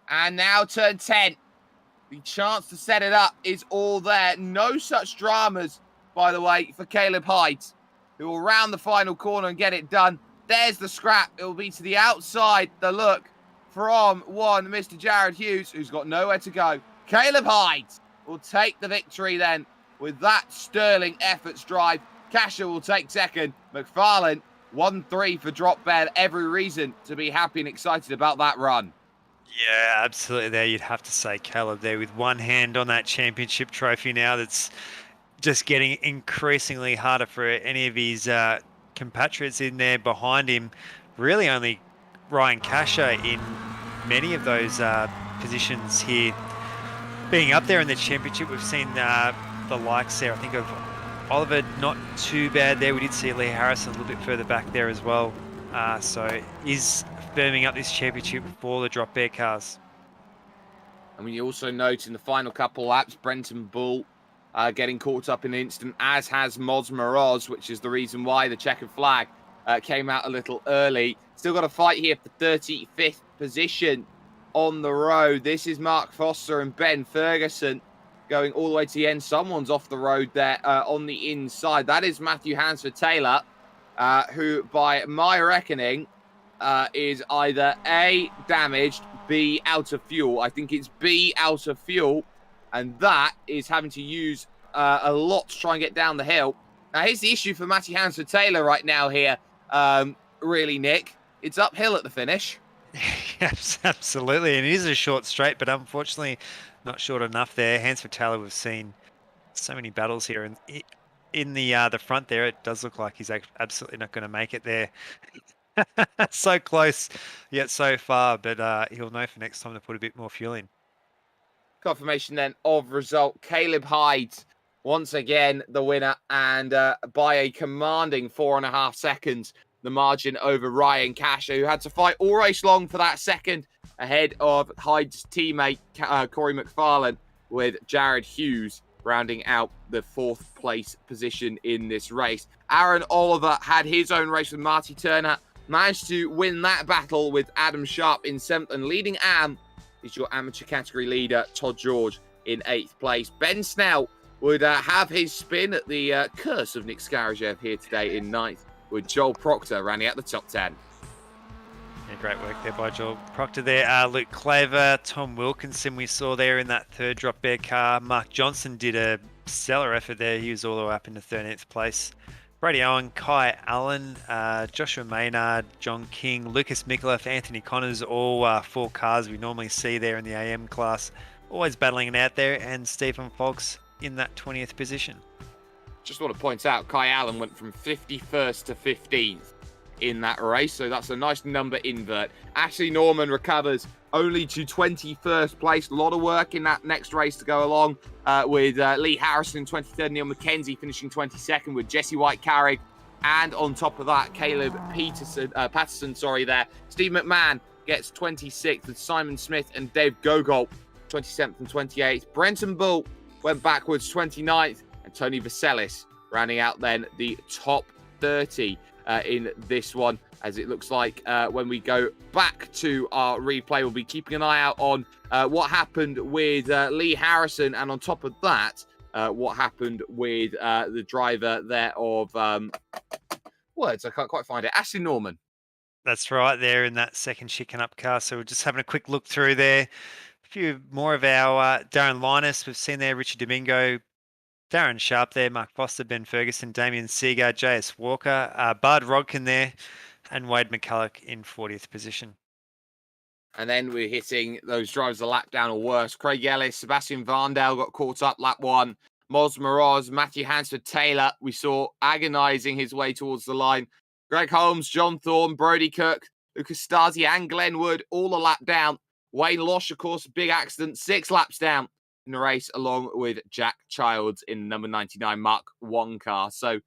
And now turn 10. The chance to set it up is all there. No such dramas, by the way, for Caleb Hyde, who will round the final corner and get it done. There's the scrap. It will be to the outside, the look from one Mr. Jared Hughes, who's got nowhere to go. Caleb Hyde will take the victory then with that sterling efforts drive. Kasha will take second. Mcfarlane 1-3 for drop bed. Every reason to be happy and excited about that run. Yeah, absolutely. There you'd have to say Caleb there with one hand on that championship trophy now. That's just getting increasingly harder for any of his compatriots in there behind him. Really only Ryan Kasha in many of those positions here being up there in the championship. We've seen the likes there, I think, of Oliver, not too bad there. We did see Lee Harris a little bit further back there as well. So is firming up this championship for the drop bear cars. And we also note in the final couple laps, Brenton Bull getting caught up in an instant, as has Moz Moroz, which is the reason why the checkered flag came out a little early. Still got a fight here for 35th position on the road. This is Mark Foster and Ben Ferguson going all the way to the end. Someone's off the road there on the inside. That is Matthew Hansford-Taylor, who, by my reckoning, is either A, damaged, B, out of fuel. I think it's B, out of fuel, and that is having to use a lot to try and get down the hill. Now, here's the issue for Matthew Hansford-Taylor right now here, really, Nick. It's uphill at the finish. Yes, absolutely. And it is a short straight, but unfortunately not short enough there. Hansford-Taylor, we've seen so many battles here. And in the front there, it does look like he's absolutely not going to make it there. So close, yet so far. But he'll know for next time to put a bit more fuel in. Confirmation then of result. Caleb Hyde, once again, the winner. And by a commanding 4.5 seconds, the margin over Ryan Kasha, who had to fight all race long for that second ahead of Hyde's teammate, Corey Mcfarlane, with Jared Hughes rounding out the 4th place position in this race. Aaron Oliver had his own race with Marty Turner, managed to win that battle with Adam Sharp in 7th, and leading Am is your amateur category leader, Todd George, in 8th place. Ben Snell would have his spin at the curse of Nick Skarajev here today in 9th, with Joel Proctor rounding out the top 10. Yeah, great work there by Joel Proctor there. Luke Claver, Tom Wilkinson we saw there in that third drop bear car. Mark Johnson did a stellar effort there. He was all the way up into 13th place. Brady Owen, Kai Allen, Joshua Maynard, John King, Lucas Micallef, Anthony Connors, all 4 cars we normally see there in the AM class. Always battling it out there, and Stephen Fox in that 20th position. Just want to point out, Kai Allen went from 51st to 15th in that race, so that's a nice number invert. Ashley Norman recovers only to 21st place. A lot of work in that next race to go along with Lee Harrison in 23rd, Neil McKenzie finishing 22nd with Jesse White-Carrick, and on top of that, Caleb Patterson, there. Steve McMahon gets 26th with Simon Smith and Dave Gogol 27th and 28th. Brenton Bull went backwards 29th, and Tony Vaselis rounding out then the top 30 in this one, as it looks like when we go back to our replay, we'll be keeping an eye out on what happened with Lee Harrison, and on top of that, what happened with the driver there of words, I can't quite find it, Ashley Norman. That's right, there in that second chicken up car. So we're just having a quick look through there. A few more of our Darren Linus, we've seen there Richard Domingo, Darren Sharp there, Mark Foster, Ben Ferguson, Damien Seagar, JS Walker, Bud Rodkin there, and Wade McCulloch in 40th position. And then we're hitting those drivers a lap down or worse. Craig Ellis, Sebastian Varndale got caught up lap 1. Moz Moroz, Matthew Hansford Taylor, we saw agonising his way towards the line. Greg Holmes, John Thorne, Brody Cook, Lucas Stasi and Glenn Wood, all a lap down. Wayne Losh, of course, big accident, 6 laps down in the race, along with Jack Childs in number 99 Mark 1 car. So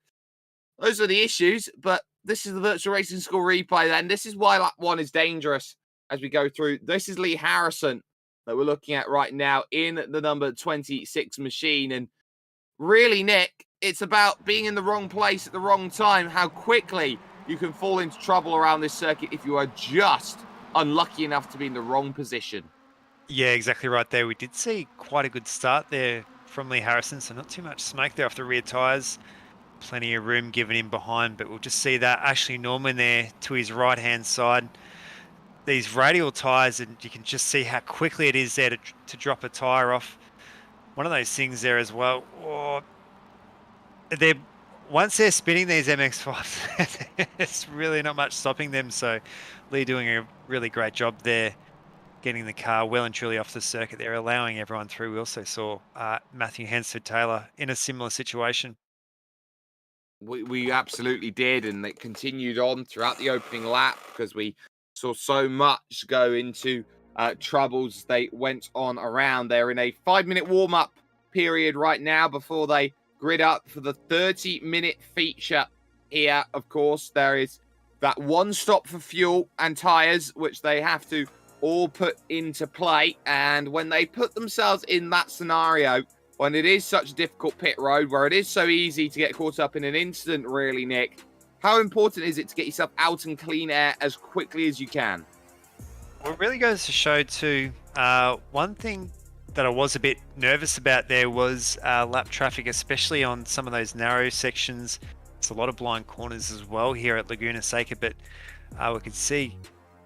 those are the issues, but this is the Virtual Racing School replay then. This is why lap 1 is dangerous as we go through. This is Lee Harrison that we're looking at right now in the number 26 machine. And really, Nick, it's about being in the wrong place at the wrong time, how quickly you can fall into trouble around this circuit if you are just unlucky enough to be in the wrong position. Yeah, exactly right there. We did see quite a good start there from Lee Harrison, so not too much smoke there off the rear tyres. Plenty of room given in behind, but we'll just see that Ashley Norman there to his right-hand side. These radial tyres, and you can just see how quickly it is there to drop a tyre off. One of those things there as well. Oh, once they're spinning these MX-5s, there's really not much stopping them. So Lee doing a really great job there, getting the car well and truly off the circuit there, allowing everyone through. We also saw Matthew Hansford Taylor in a similar situation. We absolutely did, and it continued on throughout the opening lap because we saw so much go into troubles. They went on around. They're in a 5-minute warm-up period right now before they grid up for the 30-minute feature here. Of course, there is that one stop for fuel and tyres, which they have to all put into play. And when they put themselves in that scenario, when it is such a difficult pit road, where it is so easy to get caught up in an incident, really, Nick, how important is it to get yourself out in clean air as quickly as you can? Well, it really goes to show too, one thing that I was a bit nervous about there was lap traffic, especially on some of those narrow sections. It's a lot of blind corners as well here at Laguna Seca, but we could see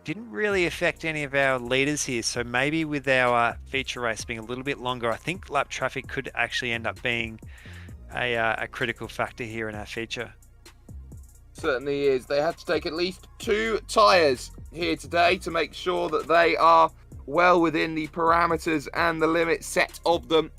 didn't really affect any of our leaders here. So maybe with our feature race being a little bit longer, I think lap traffic could actually end up being a critical factor here in our feature. Certainly is. They had to take at least 2 tyres here today to make sure that they are well within the parameters and the limit set of them.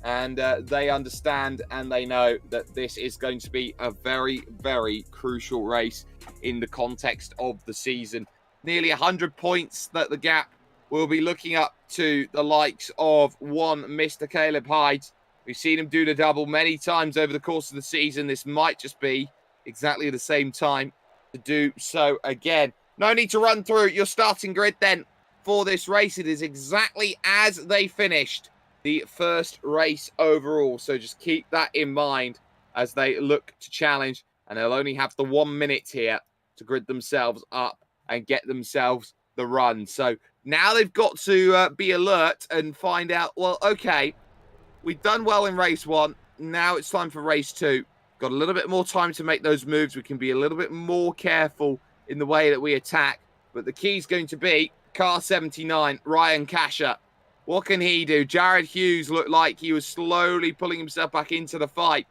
And they understand and they know that this is going to be a very, very crucial race in the context of the season. Nearly 100 points that the gap will be looking up to the likes of one Mr. Caleb Hyde. We've seen him do the double many times over the course of the season. This might just be exactly the same time to do so again. No need to run through your starting grid then for this race. It is exactly as they finished the first race overall. So just keep that in mind as they look to challenge. And they'll only have the 1 minute here to grid themselves up and get themselves the run. So now they've got to be alert and find out, well, okay, we've done well in race 1. Now it's time for race 2. Got a little bit more time to make those moves. We can be a little bit more careful in the way that we attack. But the key is going to be car 79, Ryan Kasher. What can he do? Jared Hughes looked like he was slowly pulling himself back into the fight.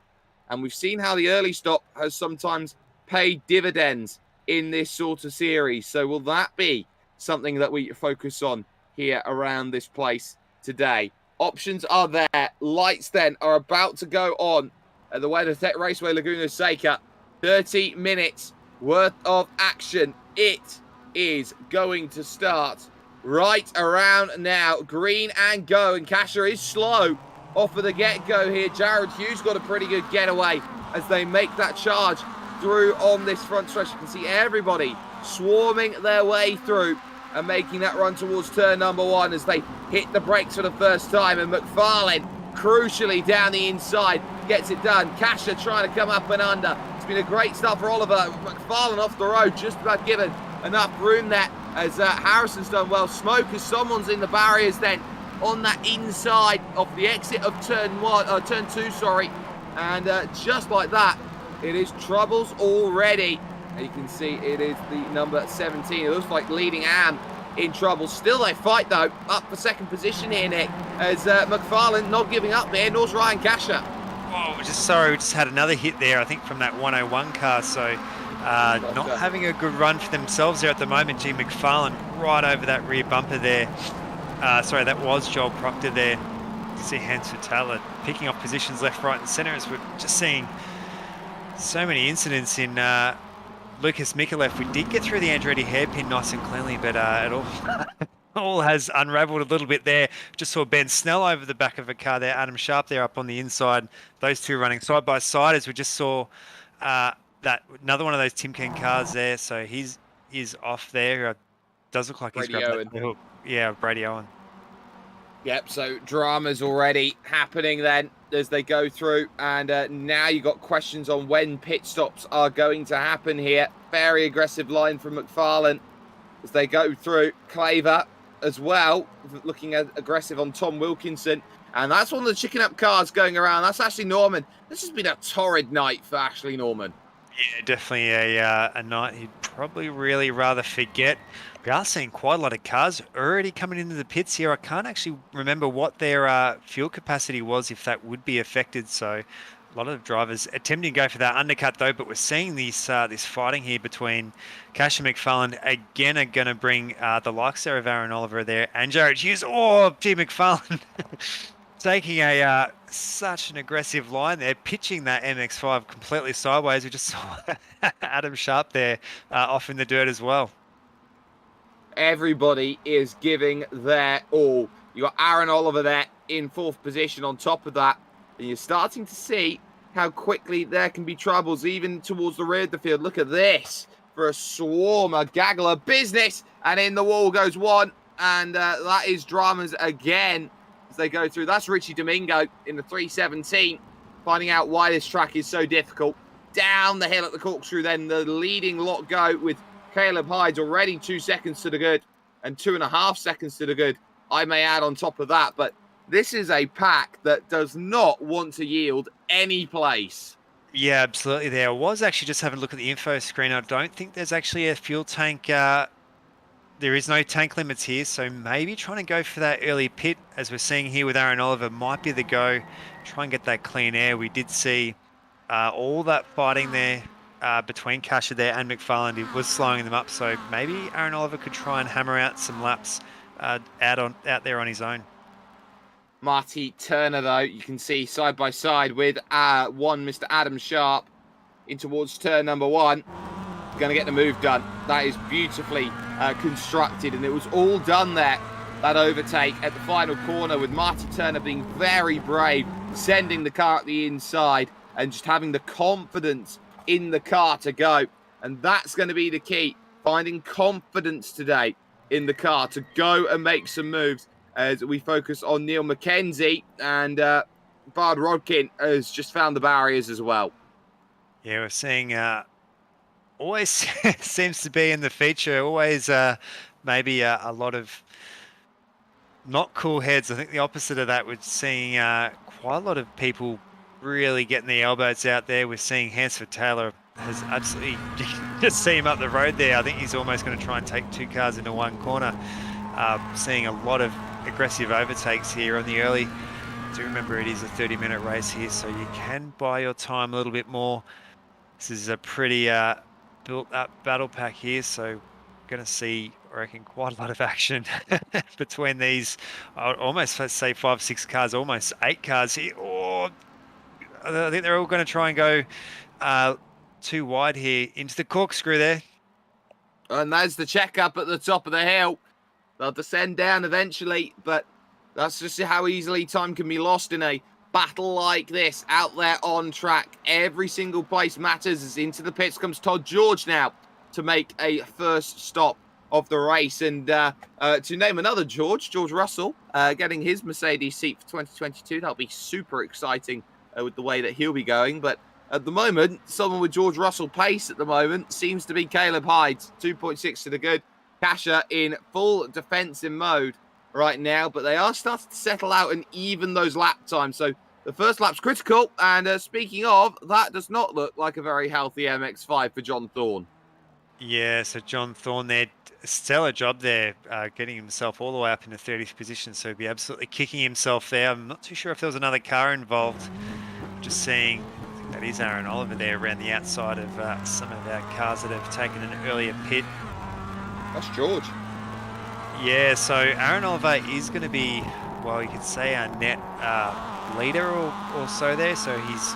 And we've seen how the early stop has sometimes paid dividends in this sort of series. So will that be something that we focus on here around this place today? Options are there. Lights then are about to go on at the Weathertech Raceway Laguna Seca. 30 minutes worth of action. It is going to start right around now. Green and go, and Kasher is slow off of the get-go here. Jared Hughes got a pretty good getaway as they make that charge through on this front stretch. You can see everybody swarming their way through and making that run towards turn number 1 as they hit the brakes for the first time. And Mcfarlane, crucially down the inside, gets it done. Kasher trying to come up and under. It's been a great start for Oliver. Mcfarlane off the road, just about given enough room there as Harrison's done well. Smoke as someone's in the barriers then on that inside of the exit of turn 2, sorry. And just like that, it is troubles already. And you can see it is the number 17. It looks like leading Am in trouble. Still they fight though, up for second position here, Nick, as Mcfarlane not giving up there, nor's Ryan Kasher. Oh, we just had another hit there, I think, from that 101 car. So not having a good run for themselves there at the moment. G. Mcfarlane right over that rear bumper there. Sorry, that was Joel Proctor there. You see Hansford Taylor picking up positions left, right and centre as we're just seeing so many incidents in Lucas Micallef. We did get through the Andretti hairpin nice and cleanly, but it all has unravelled a little bit there. Just saw Ben Snell over the back of a car there, Adam Sharp there up on the inside. Those two running side by side as we just saw that another one of those Tim Ken cars there. So he's off there. Does look like Brady he's grabbed Owen. that hook. Yeah, Brady Owen. Yep, so drama's already happening then as they go through. And now you got questions on when pit stops are going to happen here. Very aggressive line from Mcfarlane as they go through. Claver as well, looking at aggressive on Tom Wilkinson. And that's one of the chicken up cars going around. That's Ashley Norman. This has been a torrid night for Ashley Norman. Yeah, definitely a night he'd probably really rather forget. We are seeing quite a lot of cars already coming into the pits here. I can't actually remember what their fuel capacity was, if that would be affected. So a lot of drivers attempting to go for that undercut though, but we're seeing this fighting here between Cash and Mcfarlane. Again, are going to bring the likes there of Aaron Oliver there and Jared Hughes. Oh, gee, Mcfarlane taking a such an aggressive line there, pitching that MX-5 completely sideways. We just saw Adam Sharp there off in the dirt as well. Everybody is giving their all. You got Aaron Oliver there in 4th position on top of that. And you're starting to see how quickly there can be troubles even towards the rear of the field. Look at this for a swarm, a gaggle of business. And in the wall goes one. And that is dramas again as they go through. That's Richie Domingo in the 317. Finding out why this track is so difficult. Down the hill at the corkscrew then. The leading lot go with Caleb Hyde's already 2 seconds to the good and 2.5 seconds to the good, I may add on top of that. But this is a pack that does not want to yield any place. Yeah, absolutely. There was actually just having a look at the info screen. I don't think there's actually a fuel tank. There is no tank limits here, so maybe trying to go for that early pit, as we're seeing here with Aaron Oliver, might be the go. Try and get that clean air. We did see all that fighting there between Kasher there and Mcfarlane. It was slowing them up, so maybe Aaron Oliver could try and hammer out some laps out there on his own. Marty Turner, though, you can see side by side with one Mr. Adam Sharp in towards turn number 1. Going to get the move done. That is beautifully constructed, and it was all done there. That overtake at the final corner with Marty Turner being very brave, sending the car at the inside and just having the confidence in the car to go. And that's going to be the key, finding confidence today in the car to go and make some moves as we focus on Neil McKenzie, and Bard Rodkin has just found the barriers as well. Yeah, we're seeing always seems to be in the feature, always maybe a lot of not cool heads. I think the opposite of that, we're seeing quite a lot of people really getting the elbows out there. We're seeing Hansford Taylor has absolutely just see him up the road there. I think he's almost going to try and take 2 cars into one corner. Seeing a lot of aggressive overtakes here on the early. Do remember it is a 30-minute race here, so you can buy your time a little bit more. This is a pretty built-up battle pack here, so going to see, I reckon, quite a lot of action between these. Almost, let's say, 5-6 cars, almost 8 cars here. Oh, I think they're all going to try and go too wide here into the corkscrew there. And there's the checkup at the top of the hill. They'll descend down eventually, but that's just how easily time can be lost in a battle like this out there on track. Every single place matters. As into the pits comes Todd George now to make a first stop of the race. And to name another George Russell, getting his Mercedes seat for 2022. That'll be super exciting with the way that he'll be going. But at the moment, someone with George Russell pace at the moment seems to be Caleb Hyde. 2.6 to the good. Kasha in full defensive mode right now, but they are starting to settle out and even those lap times. So the first lap's critical. And speaking of, that does not look like a very healthy MX-5 for John Thorne. Yeah, so John Thorne there, stellar job there, getting himself all the way up into 30th position. So he'll be absolutely kicking himself there. I'm not too sure if there was another car involved. Just seeing, I think that is Aaron Oliver there around the outside of some of our cars that have taken an earlier pit. That's George. Yeah, so Aaron Oliver is going to be, well, you could say our net leader or so there. So he's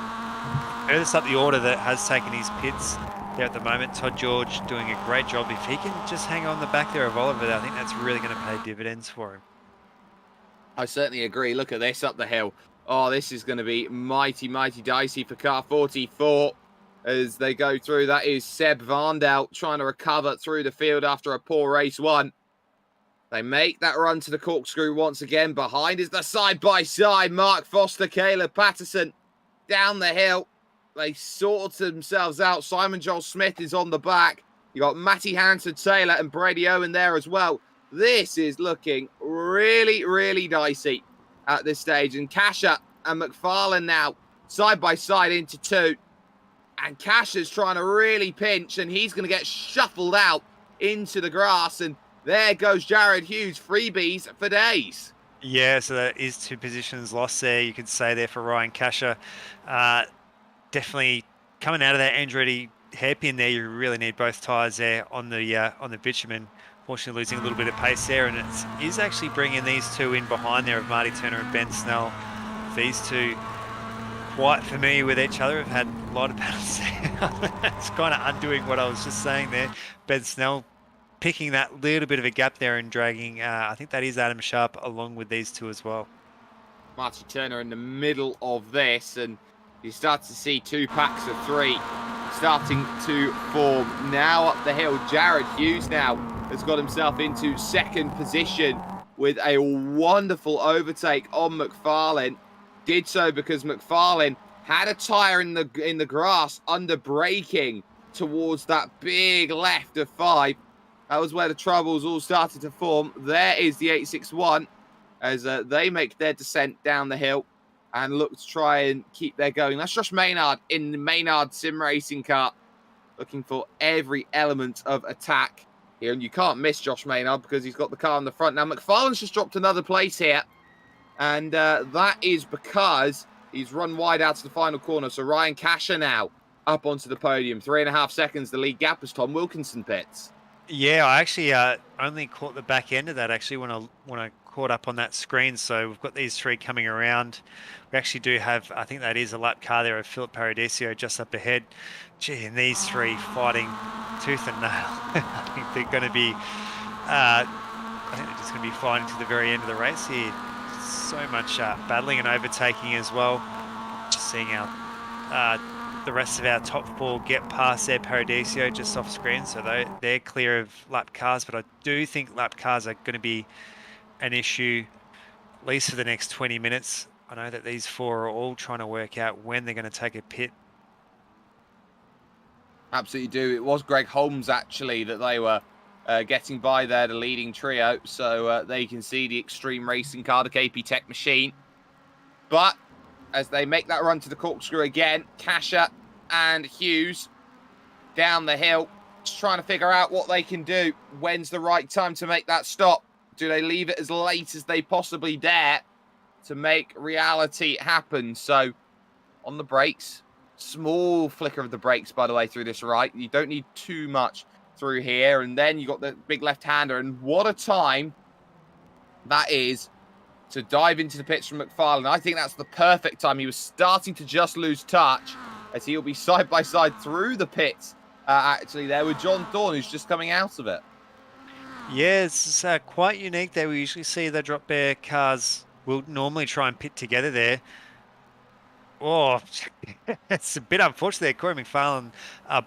furthest up the order that has taken his pits there at the moment. Todd George doing a great job. If he can just hang on the back there of Oliver, I think that's really going to pay dividends for him. I certainly agree. Look at this up the hill. Oh, this is going to be mighty, mighty dicey for car 44 as they go through. That is Seb Varndell trying to recover through the field after a poor race one. They make that run to the corkscrew once again. Behind is the side-by-side. Mark Foster, Caleb Patterson down the hill. They sort themselves out. Simon Joel Smith is on the back. You got Matty Harrison Taylor and Brady Owen there as well. This is looking really, really dicey at this stage. And Kasha and Mcfarlane now side by side into 2. And Kasha's trying to really pinch, and he's going to get shuffled out into the grass. And there goes Jared Hughes, freebies for days. Yeah, so that is 2 positions lost there, you could say, there for Ryan Kasha. Definitely coming out of that Andretti hairpin there, you really need both tyres there on the bitumen. Fortunately, losing a little bit of pace there, and it is actually bringing these 2 in behind there of Marty Turner and Ben Snell. These 2 quite familiar with each other, have had a lot of battles there. It's kind of undoing what I was just saying there. Ben Snell picking that little bit of a gap there and dragging, I think that is Adam Sharp along with these 2 as well. Marty Turner in the middle of this, and you start to see 2 packs of 3 starting to form. Now up the hill, Jared Hughes now has got himself into 2nd position with a wonderful overtake on Mcfarlane. Did so because Mcfarlane had a tyre in the grass under braking towards that big left of 5. That was where the troubles all started to form. There is the 861 as they make their descent down the hill and look to try and keep their going. That's Josh Maynard in the Maynard sim racing car, looking for every element of attack here. And you can't miss Josh Maynard because he's got the car on the front. Now, McFarlane's just dropped another place here. And that is because he's run wide out to the final corner. So Ryan Kasha now up onto the podium. 3.5 seconds, the lead gap as Tom Wilkinson pits. Yeah, I actually only caught the back end of that actually when I caught up on that screen. So we've got these 3 coming around. We actually do have, I think that is a lap car there of Philip Paradisio just up ahead. Gee, and these 3 fighting tooth and nail. I think they're going to be, I think they're just going to be fighting to the very end of the race here. So much battling and overtaking as well. Just seeing our the rest of our top 4 get past their Paradisio just off screen, so they're clear of lap cars. But I do think lap cars are going to be an issue, at least for the next 20 minutes. I know that these 4 are all trying to work out when they're going to take a pit. Absolutely do. It was Greg Holmes actually that they were getting by there, the leading trio. So they can see the Extreme Racing car, the KP Tech machine. But as they make that run to the corkscrew again, Kasha and Hughes down the hill, just trying to figure out what they can do. When's the right time to make that stop? Do they leave it as late as they possibly dare to make reality happen? So on the brakes, small flicker of the brakes, by the way, through this right. You don't need too much through here. And then you got the big left-hander. And what a time that is to dive into the pits from Mcfarlane. I think that's the perfect time. He was starting to just lose touch as he'll be side by side through the pits. Actually, there with John Thorne, who's just coming out of it. Yeah, it's quite unique there. We usually see the drop bear cars will normally try and pit together there. Oh, it's a bit unfortunate there. Corey Mcfarlane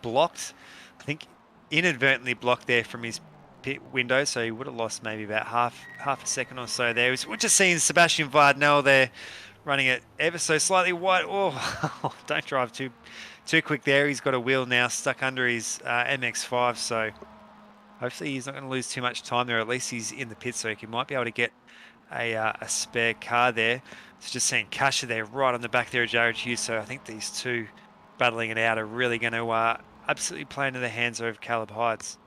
blocked, I think inadvertently blocked there from his pit window, so he would have lost maybe about half a second or so there. We're just seeing Sebastian Vardnell there running it ever so slightly wide. Oh, don't drive too quick there. He's got a wheel now stuck under his MX-5, so hopefully he's not going to lose too much time there. At least he's in the pit, so he might be able to get a spare car there. It's just seeing Kasha there right on the back there of Jared Hughes, so I think these two battling it out are really going to absolutely play into the hands of Caleb Hides.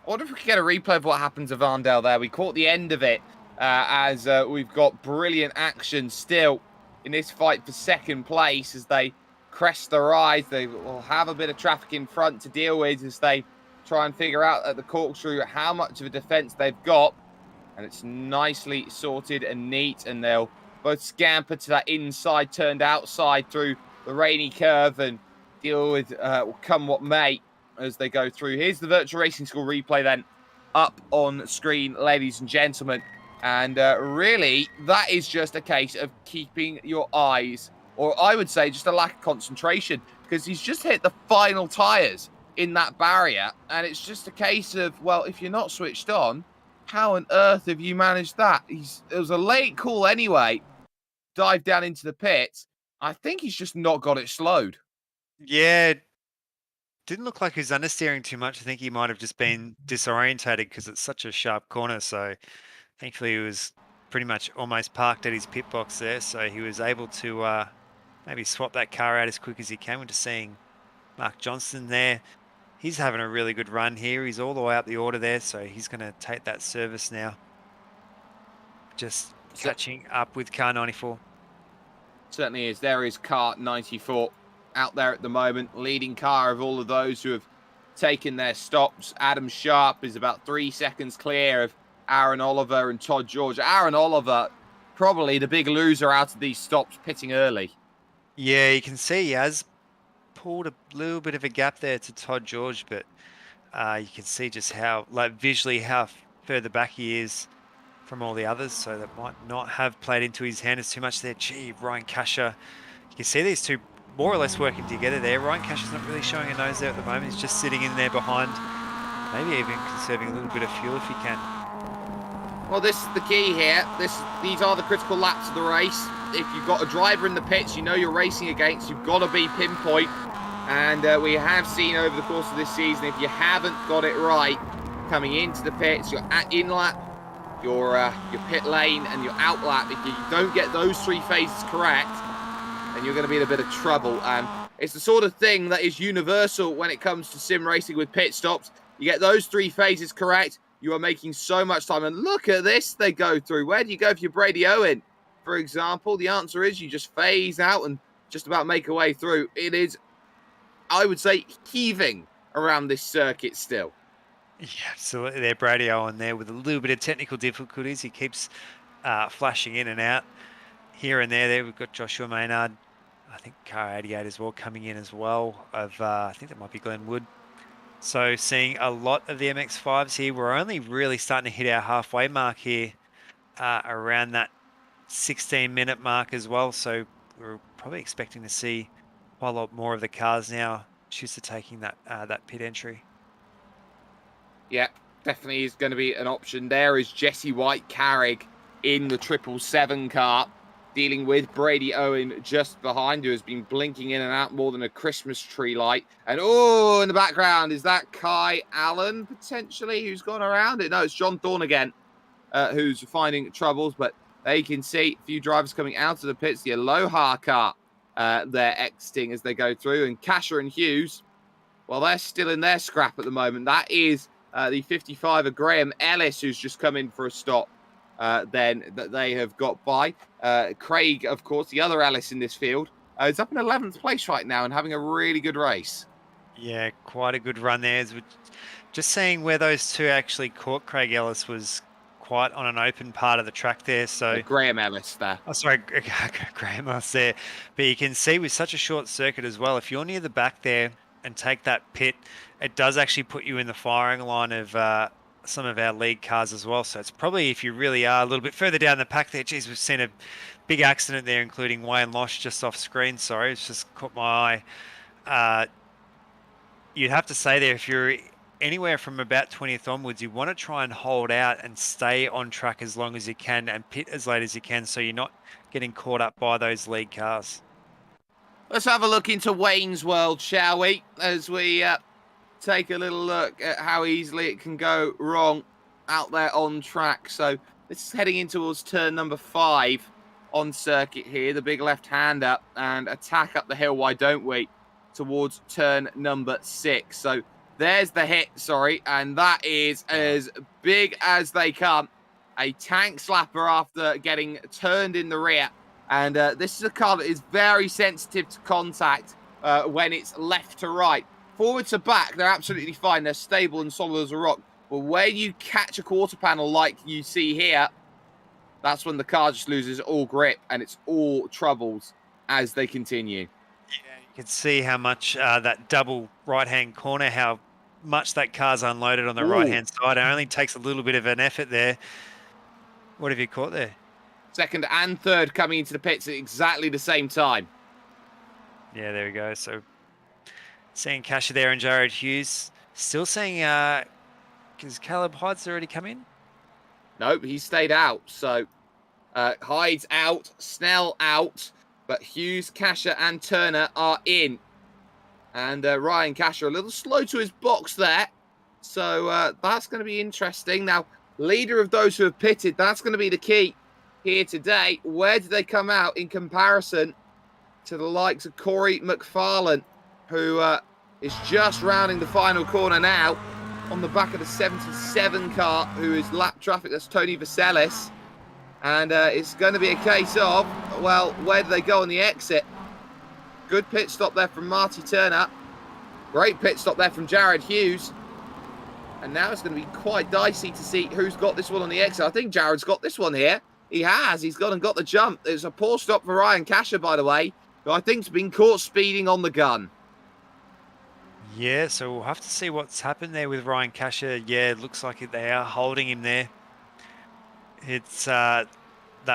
I wonder if we could get a replay of what happened to Varndale there. We caught the end of it as we've got brilliant action still in this fight for second place as they crest the rise. They will have a bit of traffic in front to deal with as they try and figure out at the corkscrew how much of a defense they've got. And it's nicely sorted and neat, and they'll both scamper to that inside, turned outside through the rainy curve and deal with come what may as they go through. Here's the Virtual Racing School replay then up on screen, ladies and gentlemen. And really, that is just a case of keeping your eyes, or I would say just a lack of concentration, because he's just hit the final tyres in that barrier. And it's just a case of, well, if you're not switched on, how on earth have you managed that? It was a late call anyway. Dive down into the pits. I think he's just not got it slowed. Yeah, didn't look like he was understeering too much. I think he might have just been disorientated because it's such a sharp corner. So thankfully he was pretty much almost parked at his pit box there. So he was able to maybe swap that car out as quick as he can. We're just seeing Mark Johnston there. He's having a really good run here. He's all the way up the order there. So he's going to take that service now. Just catching up with car 94. Certainly is. There is car 94 out there at the moment, leading car of all of those who have taken their stops. Adam Sharp is about 3 seconds clear of Aaron Oliver and Todd George. Aaron Oliver, probably the big loser out of these stops, pitting early. Yeah, you can see he has pulled a little bit of a gap there to Todd George, but you can see just how, like visually, how further back he is from all the others, so that might not have played into his hand as too much there. Gee, Ryan Kasha, you can see these two more or less working together there. Ryan Kasha's not really showing a nose there at the moment. He's just sitting in there behind, maybe even conserving a little bit of fuel if he can. Well, this is the key here. These are the critical laps of the race. If you've got a driver in the pits you know you're racing against, you've got to be pinpoint. And we have seen over the course of this season, if you haven't got it right, coming into the pits, your in-lap, your pit lane, and your out-lap, if you don't get those three phases correct, then you're going to be in a bit of trouble. And it's the sort of thing that is universal when it comes to sim racing with pit stops. You get those three phases correct, you are making so much time. And look at this they go through. Where do you go if you're Brady Owen, for example? The answer is you just phase out and just about make a way through. It is, I would say, heaving around this circuit still. Yeah, absolutely. There, Brady Owen there with a little bit of technical difficulties. He keeps flashing in and out here and there. There we've got Joshua Maynard. I think car 88 as well coming in as well. I think that might be Glenn Wood. So seeing a lot of the MX-5s here. We're only really starting to hit our halfway mark here around that 16-minute mark as well. So we're probably expecting to see quite a lot more of the cars now. Schuster taking that pit entry. Yeah, definitely is going to be an option. There is Jesse White-Carrig in the 777 car, dealing with Brady Owen just behind, who has been blinking in and out more than a Christmas tree light. And oh, in the background, is that Kai Allen potentially who's gone around it? No, it's John Thorne again, who's finding troubles. But they can see a few drivers coming out of the pits. The Aloha car, they're exiting as they go through. And Kasha and Hughes Well, they're still in their scrap at the moment. That is the 55 of Graham Ellis, who's just come in for a stop. Then that they have got by. Craig, of course, the other Ellis in this field, is up in 11th place right now and having a really good race. Yeah, quite a good run there. Just seeing where those two actually caught Craig Ellis was quite on an open part of the track there. So Graham Ellis there. Oh, sorry, Graham Ellis there. But you can see with such a short circuit as well, if you're near the back there and take that pit, it does actually put you in the firing line of some of our lead cars as well. So it's probably, if you really are a little bit further down the pack there, geez, we've seen a big accident there, including Wayne Losh just off screen. Sorry, it's just caught my eye. You'd have to say there, if you're anywhere from about 20th onwards, you want to try and hold out and stay on track as long as you can and pit as late as you can so you're not getting caught up by those lead cars. Let's have a look into Wayne's World, shall we? As we take a little look at how easily it can go wrong out there on track. So this is heading in towards turn number 5 on circuit here. The big left hand up and attack up the hill, why don't we, towards turn number 6. So there's the hit, sorry, and that is as big as they come. A tank slapper after getting turned in the rear. And this is a car that is very sensitive to contact when it's left to right. Forward to back, they're absolutely fine. They're stable and solid as a rock. But when you catch a quarter panel like you see here, that's when the car just loses all grip and it's all troubles as they continue. Yeah, you can see how much that double right-hand corner, how much that car's unloaded on the right-hand side. It only takes a little bit of an effort there. What have you caught there? Second and third coming into the pits at exactly the same time. Yeah, there we go. So seeing Kasha there and Jared Hughes. Still seeing, because Caleb Hyde's already come in? Nope, he stayed out. So Hyde's out, Snell out, but Hughes, Kasha and Turner are in. And Ryan Kasha a little slow to his box there. So that's going to be interesting. Now, leader of those who have pitted, that's going to be the key here today. Where did they come out in comparison to the likes of Corey Mcfarlane, who is just rounding the final corner now on the back of the 77 car, who is lap traffic. That's Tony Vaselis. And it's going to be a case of, well, where do they go on the exit? Good pit stop there from Marty Turner. Great pit stop there from Jared Hughes. And now it's going to be quite dicey to see who's got this one on the exit. I think Jared's got this one here. He has. He's gone and got the jump. It's a poor stop for Ryan Kasha, by the way, who I think's been caught speeding on the gun. Yeah, so we'll have to see what's happened there with Ryan Kasha. Yeah, it looks like they are holding him there. It's that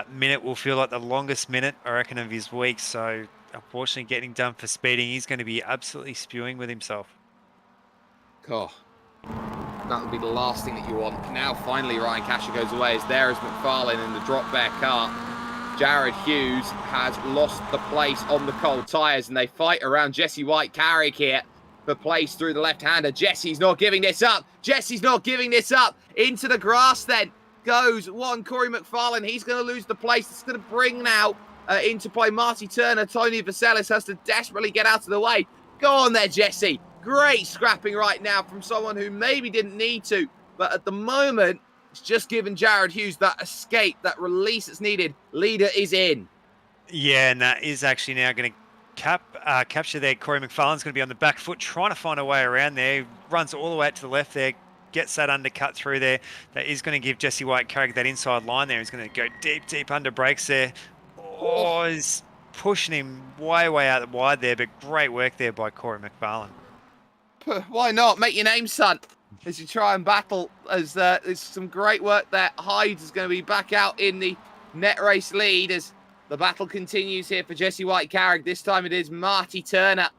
minute will feel like the longest minute, I reckon, of his week. So unfortunately, getting done for speeding, he's going to be absolutely spewing with himself. Oh, that would be the last thing that you want. Now, finally, Ryan Kasha goes away as there is Mcfarlane in the drop bear car. Jared Hughes has lost the place on the cold tyres, and they fight around Jesse White-Carrick here for place through the left-hander. Jesse's not giving this up. Jesse's not giving this up. Into the grass then goes one Corey Mcfarlane. He's going to lose the place. It's going to bring now into play Marty Turner. Tony Vaselis has to desperately get out of the way. Go on there, Jesse. Great scrapping right now from someone who maybe didn't need to, but at the moment, it's just given Jared Hughes that escape, that release that's needed. Leader is in. Yeah, and that is actually now going to capture there. Corey Mcfarlane's going to be on the back foot, trying to find a way around there. Runs all the way out to the left there, gets that undercut through there. That is going to give Jesse White-Carrick that inside line there. He's going to go deep, deep under brakes there. Oh, he's pushing him way, way out wide there, but great work there by Corey Mcfarlane. Why not? Make your name, son, as you try and battle. As there's some great work there. Hyde is going to be back out in the net race lead as the battle continues here for Jesse White-Carrick. This time it is Marty Turner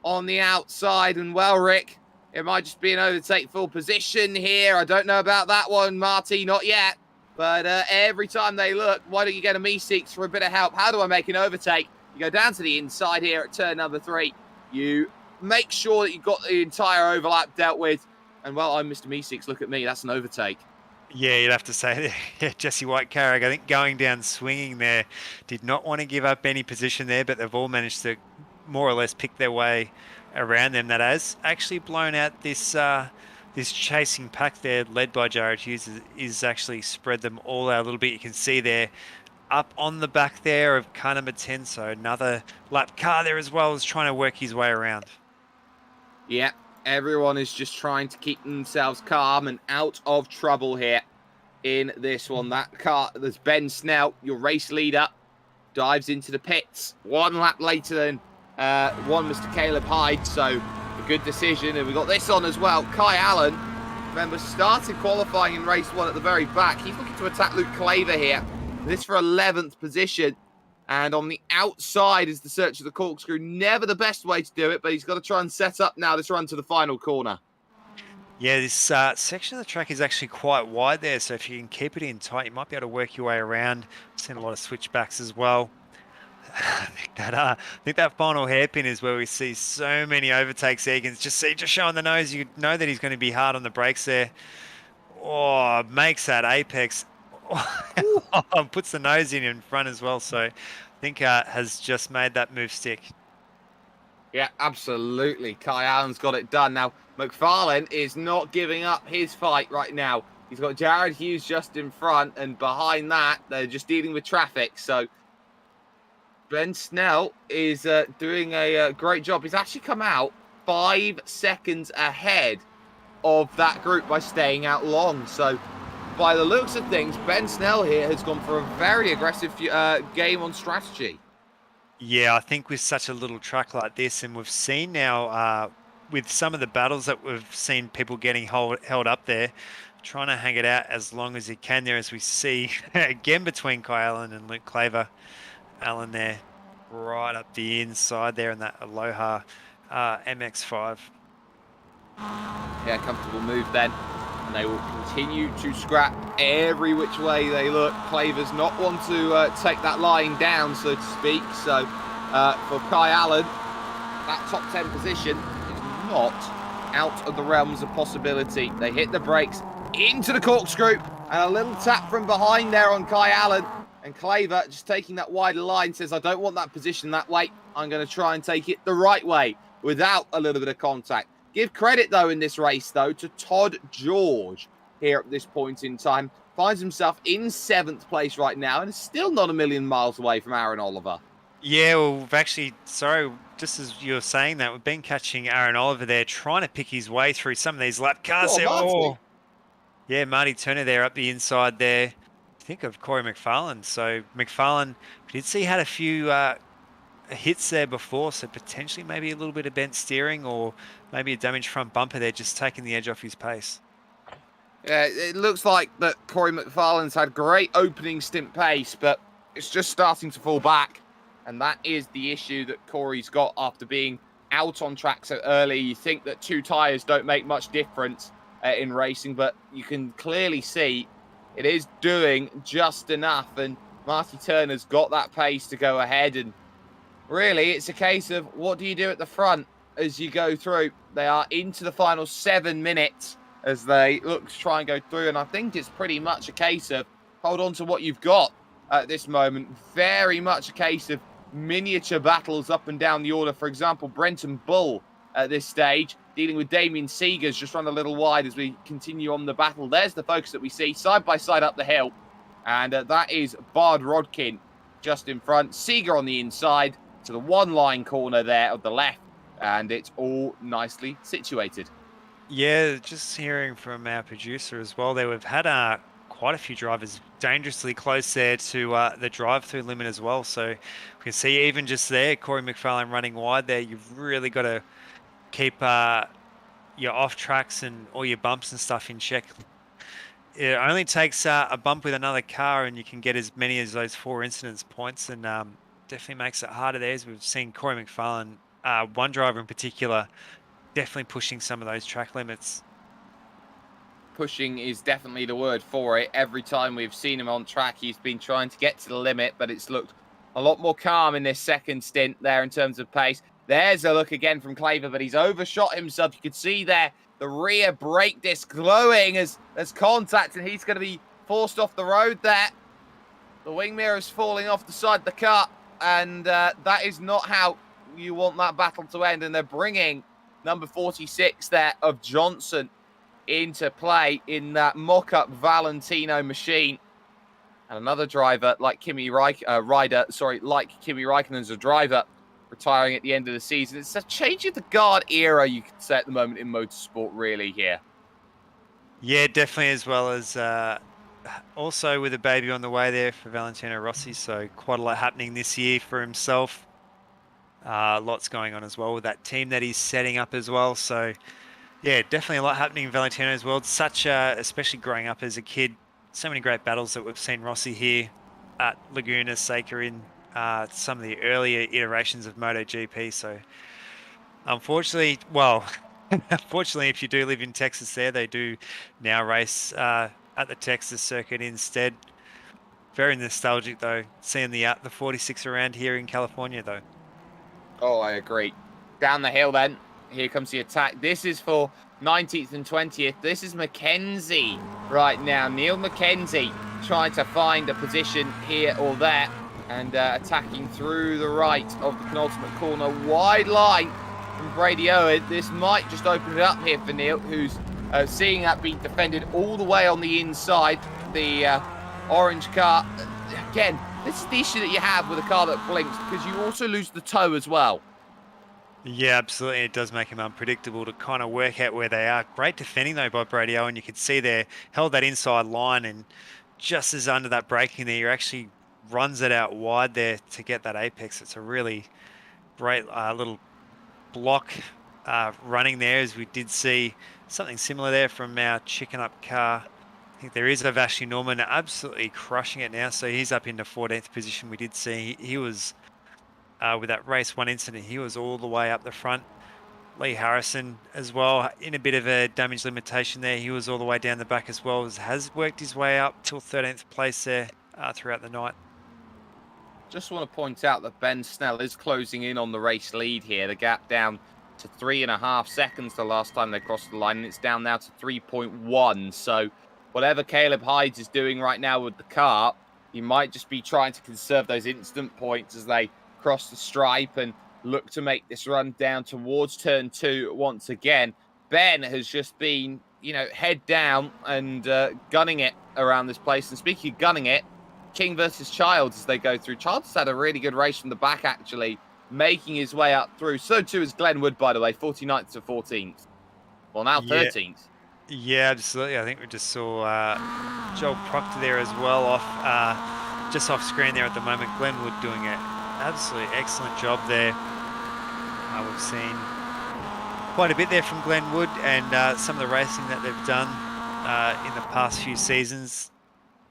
on the outside. And well, Rick, it might just be an overtake full position here. I don't know about that one, Marty, not yet. But every time they look, why don't you get a Meeseeks for a bit of help? How do I make an overtake? You go down to the inside here at turn number 3. You make sure that you've got the entire overlap dealt with. And, well, I'm Mr. Meeseeks. Look at me. That's an overtake. Yeah, you'd have to say yeah, Jesse White-Carrick, I think going down swinging there, did not want to give up any position there, but they've all managed to more or less pick their way around them that has actually blown out this this chasing pack there, led by Jared Hughes, is actually spread them all out a little bit. You can see there up on the back there of car number 10, so another lap car there as well, is trying to work his way around. Yeah, everyone is just trying to keep themselves calm and out of trouble here in this one. That car, there's Ben Snell, your race leader, dives into the pits 1 lap later than one Mr. Caleb Hyde, so a good decision. And we got this on as well. Kai Allen, remember, started qualifying in race 1 at the very back. He's looking to attack Luke Claver here. This for 11th position. And on the outside is the search of the corkscrew. Never the best way to do it, but he's got to try and set up now this run to the final corner. Yeah, this section of the track is actually quite wide there, so if you can keep it in tight, you might be able to work your way around. I've seen a lot of switchbacks as well. I think that final hairpin is where we see so many overtakes. Egan's just showing the nose. You know that he's going to be hard on the brakes there. Oh, makes that apex. Puts the nose in front as well. So I think has just made that move stick. Yeah, absolutely. Kai Allen's got it done. Now, Mcfarlane is not giving up his fight right now. He's got Jared Hughes just in front, and behind that, they're just dealing with traffic. So Ben Snell is doing a great job. He's actually come out 5 seconds ahead of that group by staying out long. So by the looks of things, Ben Snell here has gone for a very aggressive game on strategy. Yeah, I think with such a little track like this, and we've seen now with some of the battles that we've seen people getting held up there, trying to hang it out as long as he can there, as we see again between Kai Allen and Luke Claver. Allen there right up the inside there in that Aloha MX-5. Yeah, comfortable move then. And they will continue to scrap every which way they look. Claver's not one to take that line down, so to speak. So for Kai Allen, that top 10 position is not out of the realms of possibility. They hit the brakes into the corkscrew, and a little tap from behind there on Kai Allen. And Claver, just taking that wider line, says, I don't want that position that way. I'm going to try and take it the right way without a little bit of contact. Give credit, though, in this race, though, to Todd George here at this point in time. Finds himself in 7th place right now and is still not a million miles away from Aaron Oliver. Yeah, well, we've actually, sorry, just as you were saying that, we've been catching Aaron Oliver there, trying to pick his way through some of these lap cars. Yeah, Marty Turner there up the inside there. Think of Corey Mcfarlane. So Mcfarlane, we did see had a few hits there before, so potentially maybe a little bit of bent steering or maybe a damaged front bumper there, just taking the edge off his pace. Yeah, it looks like that Corey Mcfarlane's had great opening stint pace, but it's just starting to fall back. And that is the issue that Corey's got after being out on track so early. You think that 2 tyres don't make much difference in racing, but you can clearly see it is doing just enough. And Marty Turner's got that pace to go ahead. And really, it's a case of what do you do at the front as you go through. They are into the final 7 minutes as they look to try and go through. And I think it's pretty much a case of hold on to what you've got at this moment. Very much a case of miniature battles up and down the order. For example, Brenton Bull at this stage dealing with Damien Seeger's just run a little wide as we continue on the battle. There's the focus that we see side by side up the hill. And that is Bard Rodkin just in front. Seeger on the inside to the 1 line corner there of the left. And it's all nicely situated. Yeah, just hearing from our producer as well there, we've had quite a few drivers dangerously close there to the drive-through limit as well. So we can see even just there, Corey Mcfarlane running wide there. You've really got to keep your off tracks and all your bumps and stuff in check. It only takes a bump with another car and you can get as many as those 4 incidence points, and definitely makes it harder there, as we've seen Corey Mcfarlane, one driver in particular, definitely pushing some of those track limits. Pushing is definitely the word for it. Every time we've seen him on track, he's been trying to get to the limit, but it's looked a lot more calm in this second stint there in terms of pace. There's a look again from Claver, but he's overshot himself. You could see there the rear brake disc glowing as contact, and he's going to be forced off the road there. The wing mirror's falling off the side of the car, and that is not how you want that battle to end, and they're bringing number 46 there of Johnson into play in that mock-up Valentino machine. And another driver like Kimi Räikkönen as a driver, retiring at the end of the season. It's a change of the guard era, you could say, at the moment in motorsport, really, here. Yeah, definitely, as well as also with a baby on the way there for Valentino Rossi. So quite a lot happening this year for himself. Lots going on as well with that team that he's setting up as well. So yeah, definitely a lot happening in Valentino's world. Such especially growing up as a kid, so many great battles that we've seen Rossi here at Laguna, Seca, in some of the earlier iterations of MotoGP. So unfortunately, unfortunately, if you do live in Texas there, they do now race at the Texas circuit instead. Very nostalgic though, seeing the 46 around here in California though. Oh, I agree. Down the hill then. Here comes the attack. This is for 19th and 20th. This is Mackenzie right now. Neil Mackenzie trying to find a position here or there and attacking through the right of the penultimate corner. Wide line from Brady Owen. This might just open it up here for Neil, who's seeing that being defended all the way on the inside. The orange car. Again, this is the issue that you have with a car that blinks, because you also lose the toe as well. Yeah, absolutely. It does make him unpredictable to kind of work out where they are. Great defending, though, by Brady Owen. You could see there, held that inside line, and just as under that braking there, he actually runs it out wide there to get that apex. It's a really great little block running there, as we did see something similar there from our chicken up car. I think there is of Ashley Norman absolutely crushing it now. So he's up into 14th position. We did see he was... with that race one incident, he was all the way up the front. Lee Harrison as well, in a bit of a damage limitation there. He was all the way down the back as well. Has worked his way up till 13th place there throughout the night. Just want to point out that Ben Snell is closing in on the race lead here. The gap down to 3.5 seconds the last time they crossed the line, and it's down now to 3.1. So whatever Caleb Hydes is doing right now with the car, he might just be trying to conserve those instant points as they cross the stripe and look to make this run down towards turn 2 once again. Ben has just been, head down and gunning it around this place. And speaking of gunning it, King versus Childs as they go through. Childs has had a really good race from the back, actually, making his way up through. So too is Glenn Wood, by the way, 49th to 14th. Well, now 13th. Yeah, absolutely. I think we just saw Joel Proctor there as well, just off screen there at the moment. Glenn Wood doing it. Absolutely excellent job there. We've seen quite a bit there from Glenn Wood, and some of the racing that they've done in the past few seasons.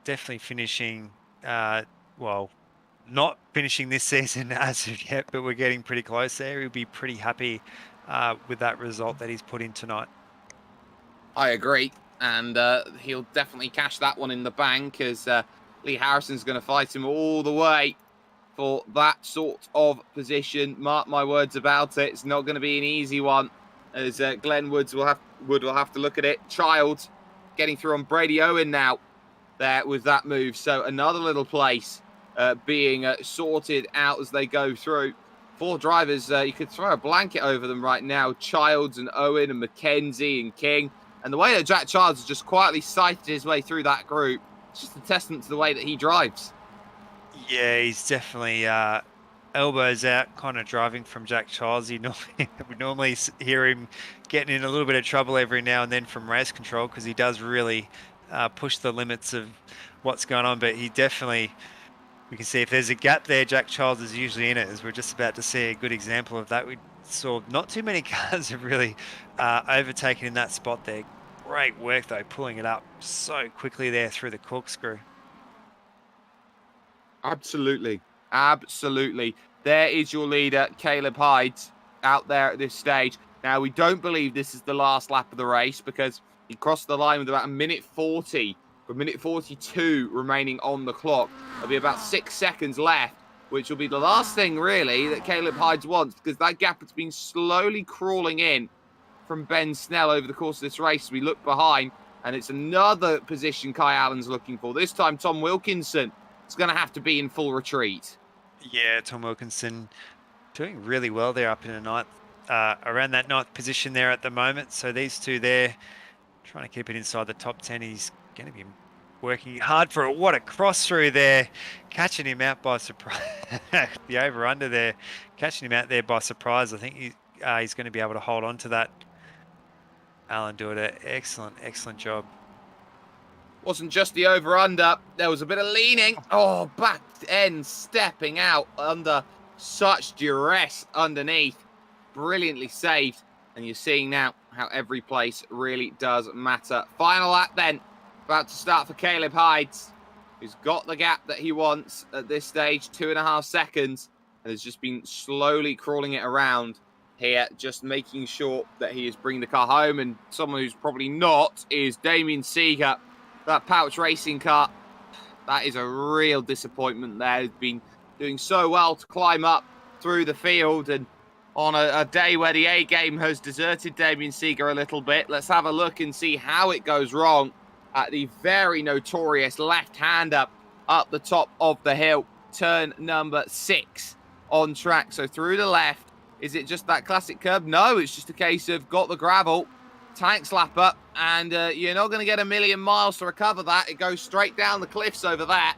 Definitely finishing, not finishing this season as of yet, but we're getting pretty close there. He'll be pretty happy with that result that he's put in tonight. I agree, and he'll definitely cash that one in the bank, as Lee Harrison's going to fight him all the way for that sort of position. Mark my words about it. It's not going to be an easy one, as Glenn Wood will have to look at it. Child getting through on Brady Owen now there with that move. So another little place being sorted out as they go through. 4 drivers, you could throw a blanket over them right now. Childs and Owen and Mackenzie and King. And the way that Jack Childs has just quietly sighted his way through that group, it's just a testament to the way that he drives. Yeah, he's definitely elbows out kind of driving from Jack Childs. We normally hear him getting in a little bit of trouble every now and then from race control, because he does really push the limits of what's going on. But he definitely, we can see if there's a gap there, Jack Childs is usually in it, as we're just about to see a good example of that. We saw not too many cars have really overtaken in that spot there. Great work though, pulling it up so quickly there through the corkscrew. Absolutely. There is your leader, Caleb Hydes, out there at this stage. Now, we don't believe this is the last lap of the race, because he crossed the line with about 1:40, with 1:42 remaining on the clock. There'll be about 6 seconds left, which will be the last thing, really, that Caleb Hydes wants, because that gap has been slowly crawling in from Ben Snell over the course of this race. We look behind, and it's another position Kai Allen's looking for. This time, Tom Wilkinson is going to have to be in full retreat. Yeah, Tom Wilkinson doing really well there up in the ninth, around that ninth position there at the moment. So these two there, trying to keep it inside the top 10. He's going to be working hard for it. What a cross through there, catching him out by surprise. The over under there, catching him out there by surprise. I think he's going to be able to hold on to that. Alan doing an excellent job. Wasn't just the over-under. There was a bit of leaning. Oh, back end stepping out under such duress underneath. Brilliantly saved. And you're seeing now how every place really does matter. Final lap then. About to start for Caleb Hides, who's got the gap that he wants at this stage, 2.5 seconds, and has just been slowly crawling it around here, just making sure that he is bringing the car home. And someone who's probably not is Damien Seca, that Pouch Racing car. That is a real disappointment there. He's been doing so well to climb up through the field, and on a day where the A game has deserted Damien Seca a little bit. Let's have a look and see how it goes wrong at the very notorious left-hander up the top of the hill, turn number 6 on track. So through the left, is it just that classic curb? No, it's just a case of got the gravel, tank slap up, and you're not going to get a million miles to recover that. It goes straight down the cliffs over that,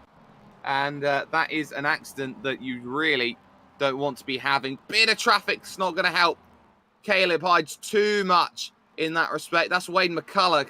and that is an accident that you really don't want to be having. Bit of traffic's not going to help Caleb Hides too much in that respect. That's Wayne McCulloch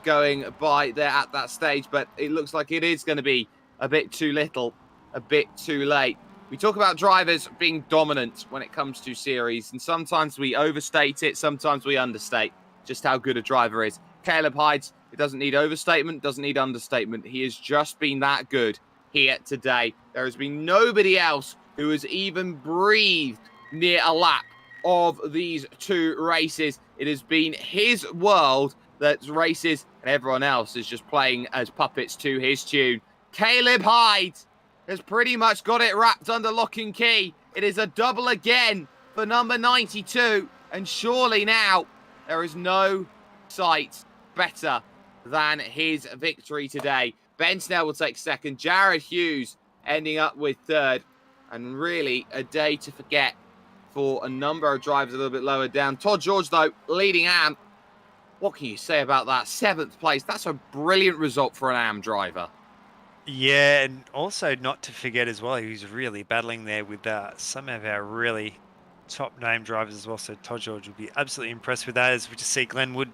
going by there at that stage, but it looks like it is going to be a bit too little, a bit too late. We talk about drivers being dominant when it comes to series, and sometimes we overstate it, sometimes we understate just how good a driver is. Caleb Hides, it doesn't need overstatement, doesn't need understatement. He has just been that good here today. There has been nobody else who has even breathed near a lap of these two races. It has been his world that races, and everyone else is just playing as puppets to his tune. Caleb Hides has pretty much got it wrapped under lock and key. It is a double again for number 92, and surely now there is no sight better than his victory today. Ben Snell will take second, Jared Hughes ending up with third, and really a day to forget for a number of drivers a little bit lower down. Todd George, though, leading AM. What can you say about that? 7th place. That's a brilliant result for an AM driver. Yeah, and also not to forget as well, he was really battling there with some of our really top name drivers as well. So Todd George would be absolutely impressed with that, as we just see Glenn Wood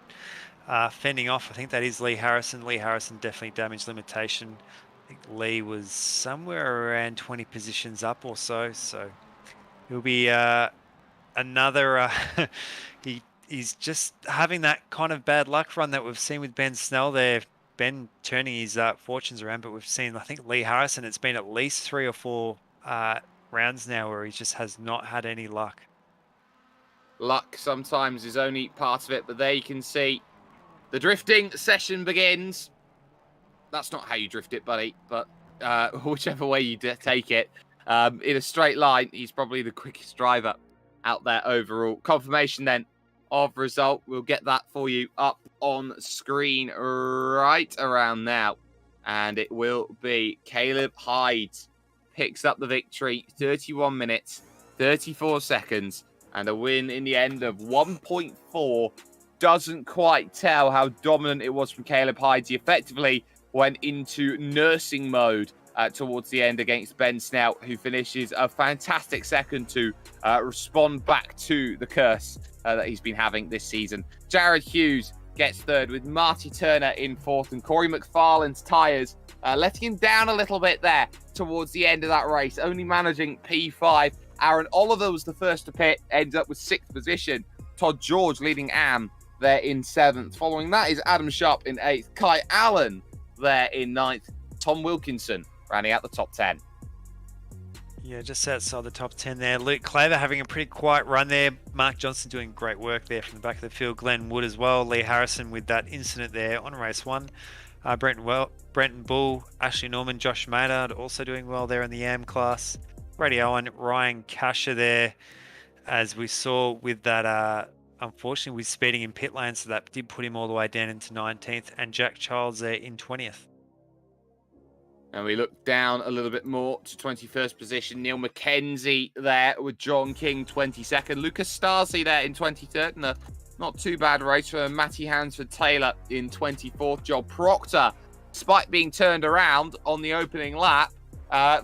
fending off. I think that is Lee Harrison. Lee Harrison definitely damage limitation. I think Lee was somewhere around 20 positions up or so. So he'll be another... He's just having that kind of bad luck run that we've seen with Ben Snell there. Ben turning his fortunes around, but we've seen, I think, Lee Harrison, it's been at least 3 or 4 rounds now where he just has not had any luck. Luck sometimes is only part of it, but there you can see the drifting session begins. That's not how you drift it, buddy, but whichever way you take it. In a straight line, he's probably the quickest driver out there overall. Confirmation then of result. We'll get that for you up on screen right around now. And it will be Caleb Hides picks up the victory, 31 minutes, 34 seconds, and a win in the end of 1.4. Doesn't quite tell how dominant it was from Caleb Hides. He effectively went into nursing mode towards the end against Ben Snell, who finishes a fantastic second to respond back to the curse that he's been having this season. Jared Hughes gets third with Marty Turner in fourth, and Corey McFarlane's tyres letting him down a little bit there towards the end of that race, only managing P5. Aaron Oliver was the first to pit, ends up with 6th position. Todd George leading AM there in 7th. Following that is Adam Sharp in 8th. Kai Allen there in 9th. Tom Wilkinson rounding out the top 10. Yeah, just outside the top 10 there. Luke Claver having a pretty quiet run there. Mark Johnson doing great work there from the back of the field. Glenn Wood as well. Lee Harrison with that incident there on race 1. Brenton Bull, Ashley Norman, Josh Maynard also doing well there in the AM class. Brady Owen, Ryan Casher there, as we saw with that, unfortunately, with speeding in pit lane, so that did put him all the way down into 19th, and Jack Childs there in 20th. And we look down a little bit more to 21st position. Neil McKenzie there with John King 22nd. Lucas Stasi there in 23rd. And a not too bad race for Matty Hansford-Taylor in 24th. Joel Proctor, despite being turned around on the opening lap,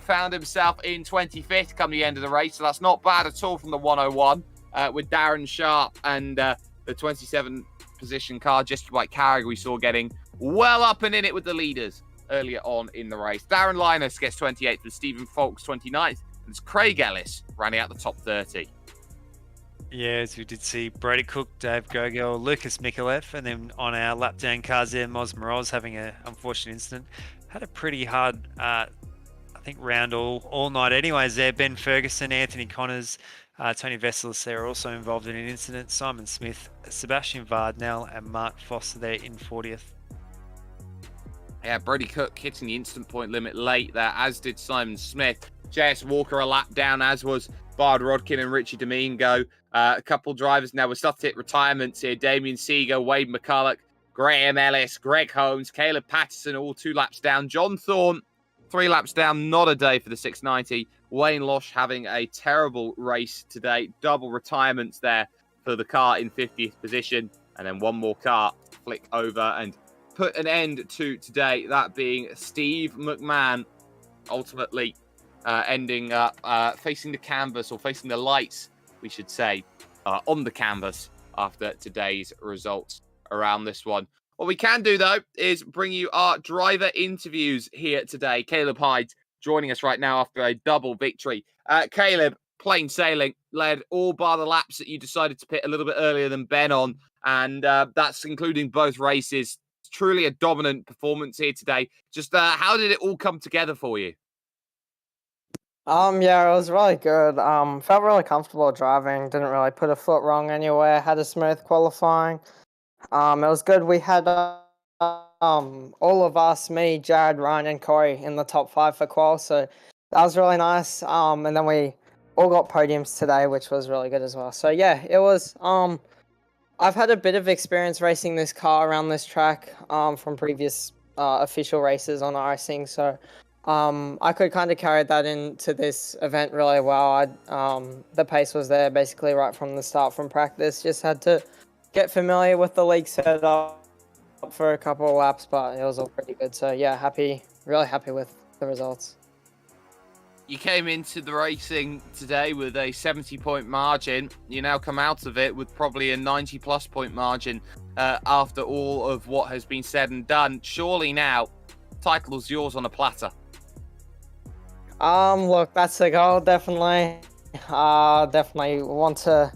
found himself in 25th come the end of the race. So that's not bad at all from the 101 with Darren Sharp and the 27th position car, Jessica White Carrick, we saw getting well up and in it with the leaders earlier on in the race. Darren Linus gets 28th with Stephen Folks 29th. And it's Craig Ellis running out the top 30. Yeah, as we did see Brady Cook, Dave Gogel, Lucas Mikulev, and then on our lap down cars there, Moz Moroz having an unfortunate incident. Had a pretty hard, I think, round all night anyways there. Ben Ferguson, Anthony Connors, Tony Vesselis there are also involved in an incident. Simon Smith, Sebastian Vardnell, and Mark Foster there in 40th. Yeah, Brady Cook hitting the instant point limit late there, as did Simon Smith. J.S. Walker a lap down, as was Bard Rodkin and Richie Domingo. A couple drivers now. We're starting to hit retirements here. Damien Seeger, Wade McCulloch, Graham Ellis, Greg Holmes, Caleb Patterson, all 2 laps down. John Thorne, 3 laps down. Not a day for the 690. Wayne Losh having a terrible race today. Double retirements there for the car in 50th position. And then one more car flick over and put an end to today, that being Steve McMahon, ultimately ending up facing the canvas, or facing the lights, we should say, on the canvas after today's results around this one. What we can do, though, is bring you our driver interviews here today. Caleb Hyde joining us right now after a double victory. Caleb, plain sailing, led all bar the laps that you decided to pit a little bit earlier than Ben on, and that's including both races. Truly a dominant performance here today. Just how did it all come together for you? Yeah, it was really good. Felt really comfortable driving. Didn't really put a foot wrong anywhere. Had a smooth qualifying. It was good. We had all of us, me, Jared, Ryan, and Corey in the top 5 for qual. So that was really nice. And then we all got podiums today, which was really good as well. So yeah, it was. I've had a bit of experience racing this car around this track from previous official races on iRacing, so I could kind of carry that into this event really well. The pace was there basically right from the start from practice. Just had to get familiar with the league setup for a couple of laps, but it was all pretty good. So yeah, really happy with the results. You came into the racing today with a 70-point margin. You now come out of it with probably a 90-plus point margin after all of what has been said and done. Surely now, title's yours on a platter. Look, that's the goal, definitely. Definitely want to,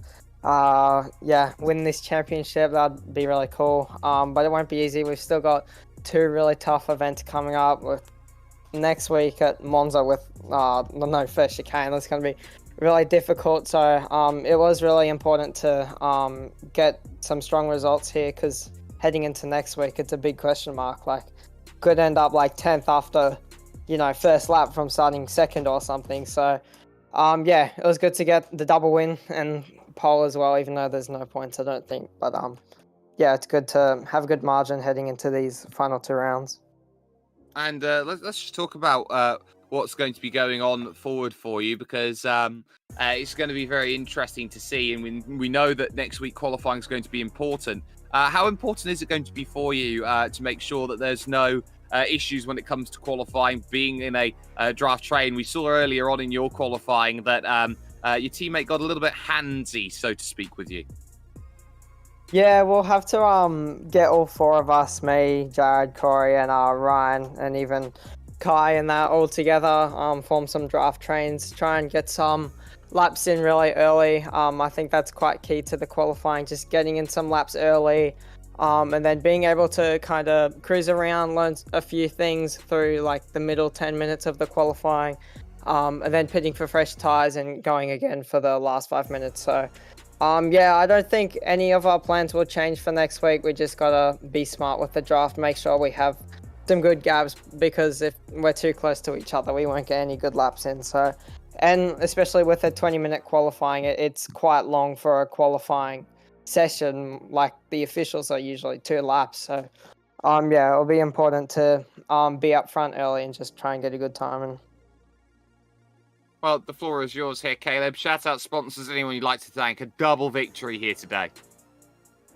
win this championship. That'd be really cool. But it won't be easy. We've still got 2 really tough events coming up with next week at Monza with no first chicane. That's going to be really difficult. So it was really important to get some strong results here, because heading into next week, it's a big question mark. Like, could end up like 10th after, first lap from starting second or something. So it was good to get the double win and pole as well, even though there's no points, I don't think. But it's good to have a good margin heading into these final 2 rounds. And let's just talk about what's going to be going on forward for you, because it's going to be very interesting to see. And we know that next week qualifying is going to be important. How important is it going to be for you to make sure that there's no issues when it comes to qualifying, being in a draft train? We saw earlier on in your qualifying that your teammate got a little bit handsy, so to speak, with you. Yeah, we'll have to get all 4 of us, me, Jared, Corey, and Ryan, and even Kai and that all together, form some draft trains, try and get some laps in really early. I think that's quite key to the qualifying, just getting in some laps early, and then being able to kind of cruise around, learn a few things through like the middle 10 minutes of the qualifying, and then pitting for fresh tyres and going again for the last 5 minutes. So I don't think any of our plans will change for next week. We just gotta be smart with the draft, make sure we have some good gaps, because if we're too close to each other, we won't get any good laps in. So, and especially with a 20-minute qualifying, it's quite long for a qualifying session. Like, the officials are usually 2 laps. So yeah, it'll be important to be up front early and just try and get a good time. And Well, the floor is yours here, Caleb. Shout out sponsors, anyone you'd like to thank. A double victory here today.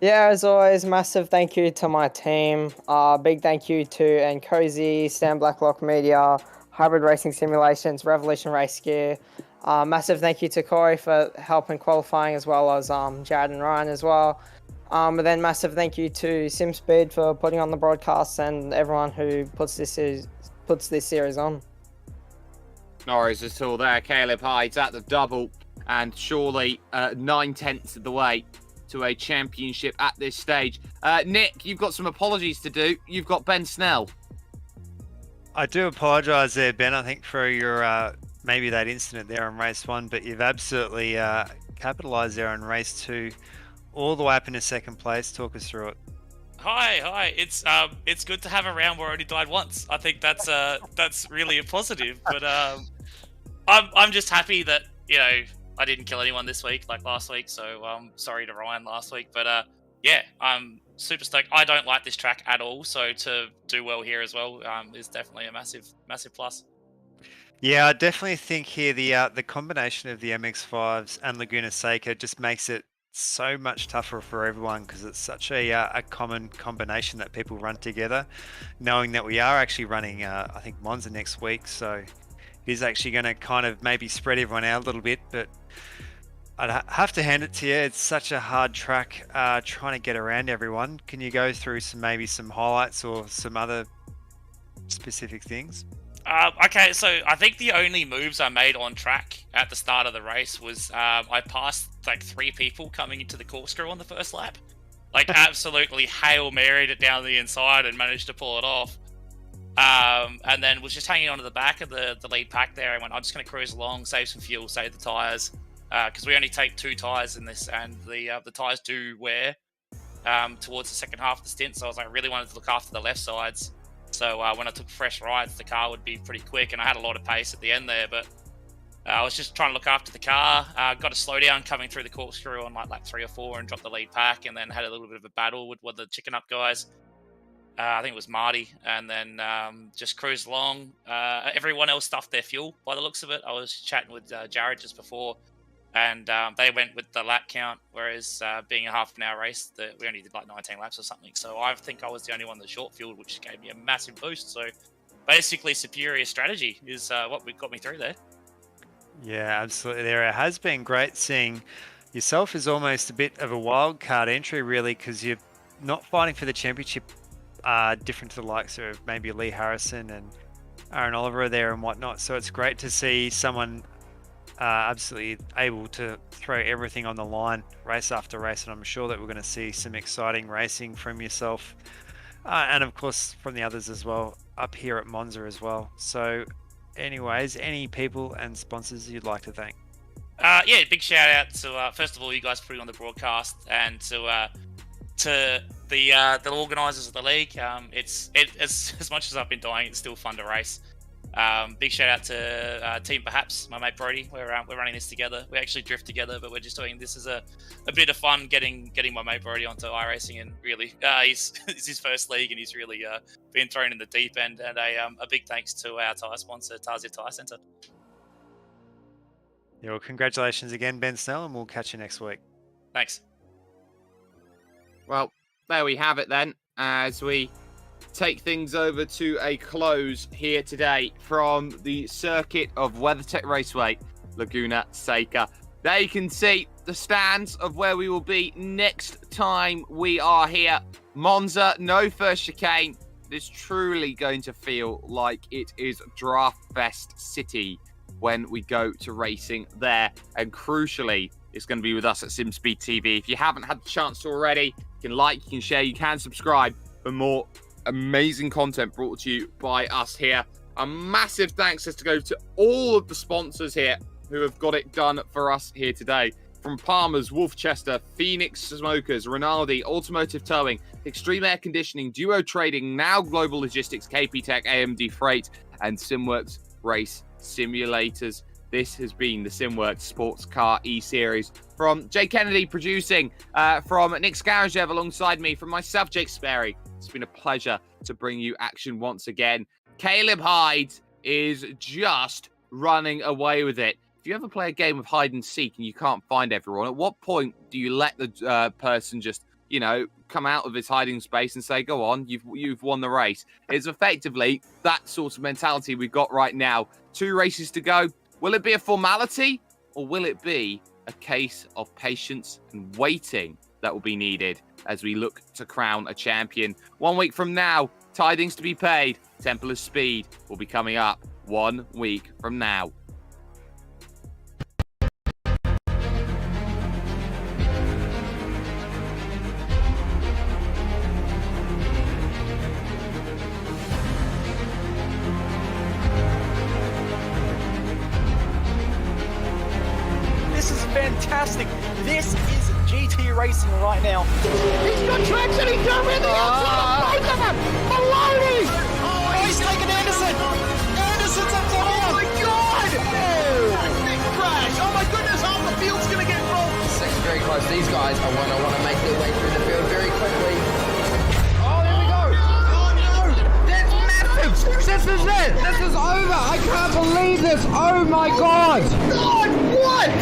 yeah, as always, massive thank you to my team. Big thank you to Nkosi, Stan Blacklock Media, Hybrid Racing Simulations, Revolution Race Gear. Massive thank you to Corey for helping qualifying, as well as Jared and Ryan as well. But then massive thank you to SimSpeed for putting on the broadcasts and everyone who puts this series on. No worries at all there. Caleb Hyde's at the double and surely 9/10 of the way to a championship at this stage. Nick, you've got some apologies to do. You've got Ben Snell. I do apologise there, Ben, I think for your maybe that incident there on race 1, but you've absolutely capitalised there on race 2, all the way up into second place. Talk us through it. Hi. It's good to have a round where I only died once. I think that's really a positive. But I'm just happy that I didn't kill anyone this week like last week. So sorry to Ryan last week, but yeah, I'm super stoked. I don't like this track at all, so to do well here as well is definitely a massive plus. Yeah, I definitely think here the combination of the MX-5s and Laguna Seca just makes it so much tougher for everyone, because it's such a common combination that people run together, knowing that we are actually running I think Monza next week, so it is actually going to kind of maybe spread everyone out a little bit. But I'd have to hand it to you, it's such a hard track trying to get around everyone. Can you go through some highlights or some other specific things? Okay, so I think the only moves I made on track at the start of the race was I passed like 3 people coming into the corkscrew on the first lap. Like absolutely Hail Married it down the inside and managed to pull it off. And then was just hanging onto the back of the lead pack there. I went, I'm just going to cruise along, save some fuel, save the tyres. Because we only take 2 tyres in this, and the tyres do wear towards the second half of the stint. So I was like, I really wanted to look after the left sides. So when I took fresh rides, the car would be pretty quick, and I had a lot of pace at the end there. But I was just trying to look after the car. Got a slowdown coming through the corkscrew on like lap 3 or 4 and dropped the lead pack, and then had a little bit of a battle with one of the chicken up guys. I think it was Marty, and then just cruised along. Everyone else stuffed their fuel by the looks of it. I was chatting with Jared just before, and they went with the lap count, whereas being a half an hour race, we only did like 19 laps or something. So I think I was the only one that short fueled, which gave me a massive boost. So basically, superior strategy is what got me through there. Yeah, absolutely. There, it has been great seeing yourself as almost a bit of a wild card entry, really, because you're not fighting for the championship, different to the likes of maybe Lee Harrison and Aaron Oliver there and whatnot. So it's great to see someone absolutely able to throw everything on the line race after race, and I'm sure that we're going to see some exciting racing from yourself and of course from the others as well up here at Monza as well. So anyways, any people and sponsors you'd like to thank? Yeah, big shout out to first of all you guys putting on the broadcast, and to the organisers of the league. It's as much as I've been dying, it's still fun to race. Big shout out to Team Perhaps, my mate Brody. We're running this together. We actually drift together, but we're just doing this as a bit of fun, getting my mate Brody onto iRacing, and really it's his first league, and he's really been thrown in the deep end. And a big thanks to our tyre sponsor, Tarzia Tyre Centre. Yeah, well, congratulations again, Ben Snell, and we'll catch you next week. Thanks. Well, there we have it then, as we take things over to a close here today from the circuit of WeatherTech Raceway, Laguna Seca. There you can see the stands of where we will be next time we are here. Monza, no first chicane. It's truly going to feel like it is Draft Fest City when we go to racing there. And crucially, it's going to be with us at SimSpeed TV. If you haven't had the chance to already, you can like, you can share, you can subscribe for more amazing content brought to you by us here. A massive thanks has to go to all of the sponsors here who have got it done for us here today. From Palmer's, Wolfchester, Phoenix Smokers, Rinaldi, Automotive Towing, Extreme Air Conditioning, Duo Trading, Now Global Logistics, KP Tech, AMD Freight, and Simworx Race Simulators. This has been the Simworx Sports Car E-Series. From Jay Kennedy producing, from Nick Scarajev alongside me, from myself, Jake Sperry. It's been a pleasure to bring you action once again. Caleb Hyde is just running away with it. If you ever play a game of hide and seek and you can't find everyone, at what point do you let the person just, you know, come out of his hiding space and say, go on, you've won the race? It's effectively that sort of mentality we've got right now. 2 races to go. Will it be a formality or will it be a case of patience and waiting that will be needed as we look to crown a champion? 1 week from now, tidings to be paid. Temple of Speed will be coming up 1 week from now. This is fantastic. This is GT racing right now. He's got traction. He's going in the outside of both of them. Maloney. Oh, he's taken Anderson. Anderson's up to him. Oh my God. Oh, big crash. Oh my goodness. Half the field's going to get involved. Second very close. These guys are want to make their way through the field very quickly. Oh, here we go. Oh no, that's massive. This is it. This is over. I can't believe this. Oh my God. God, what?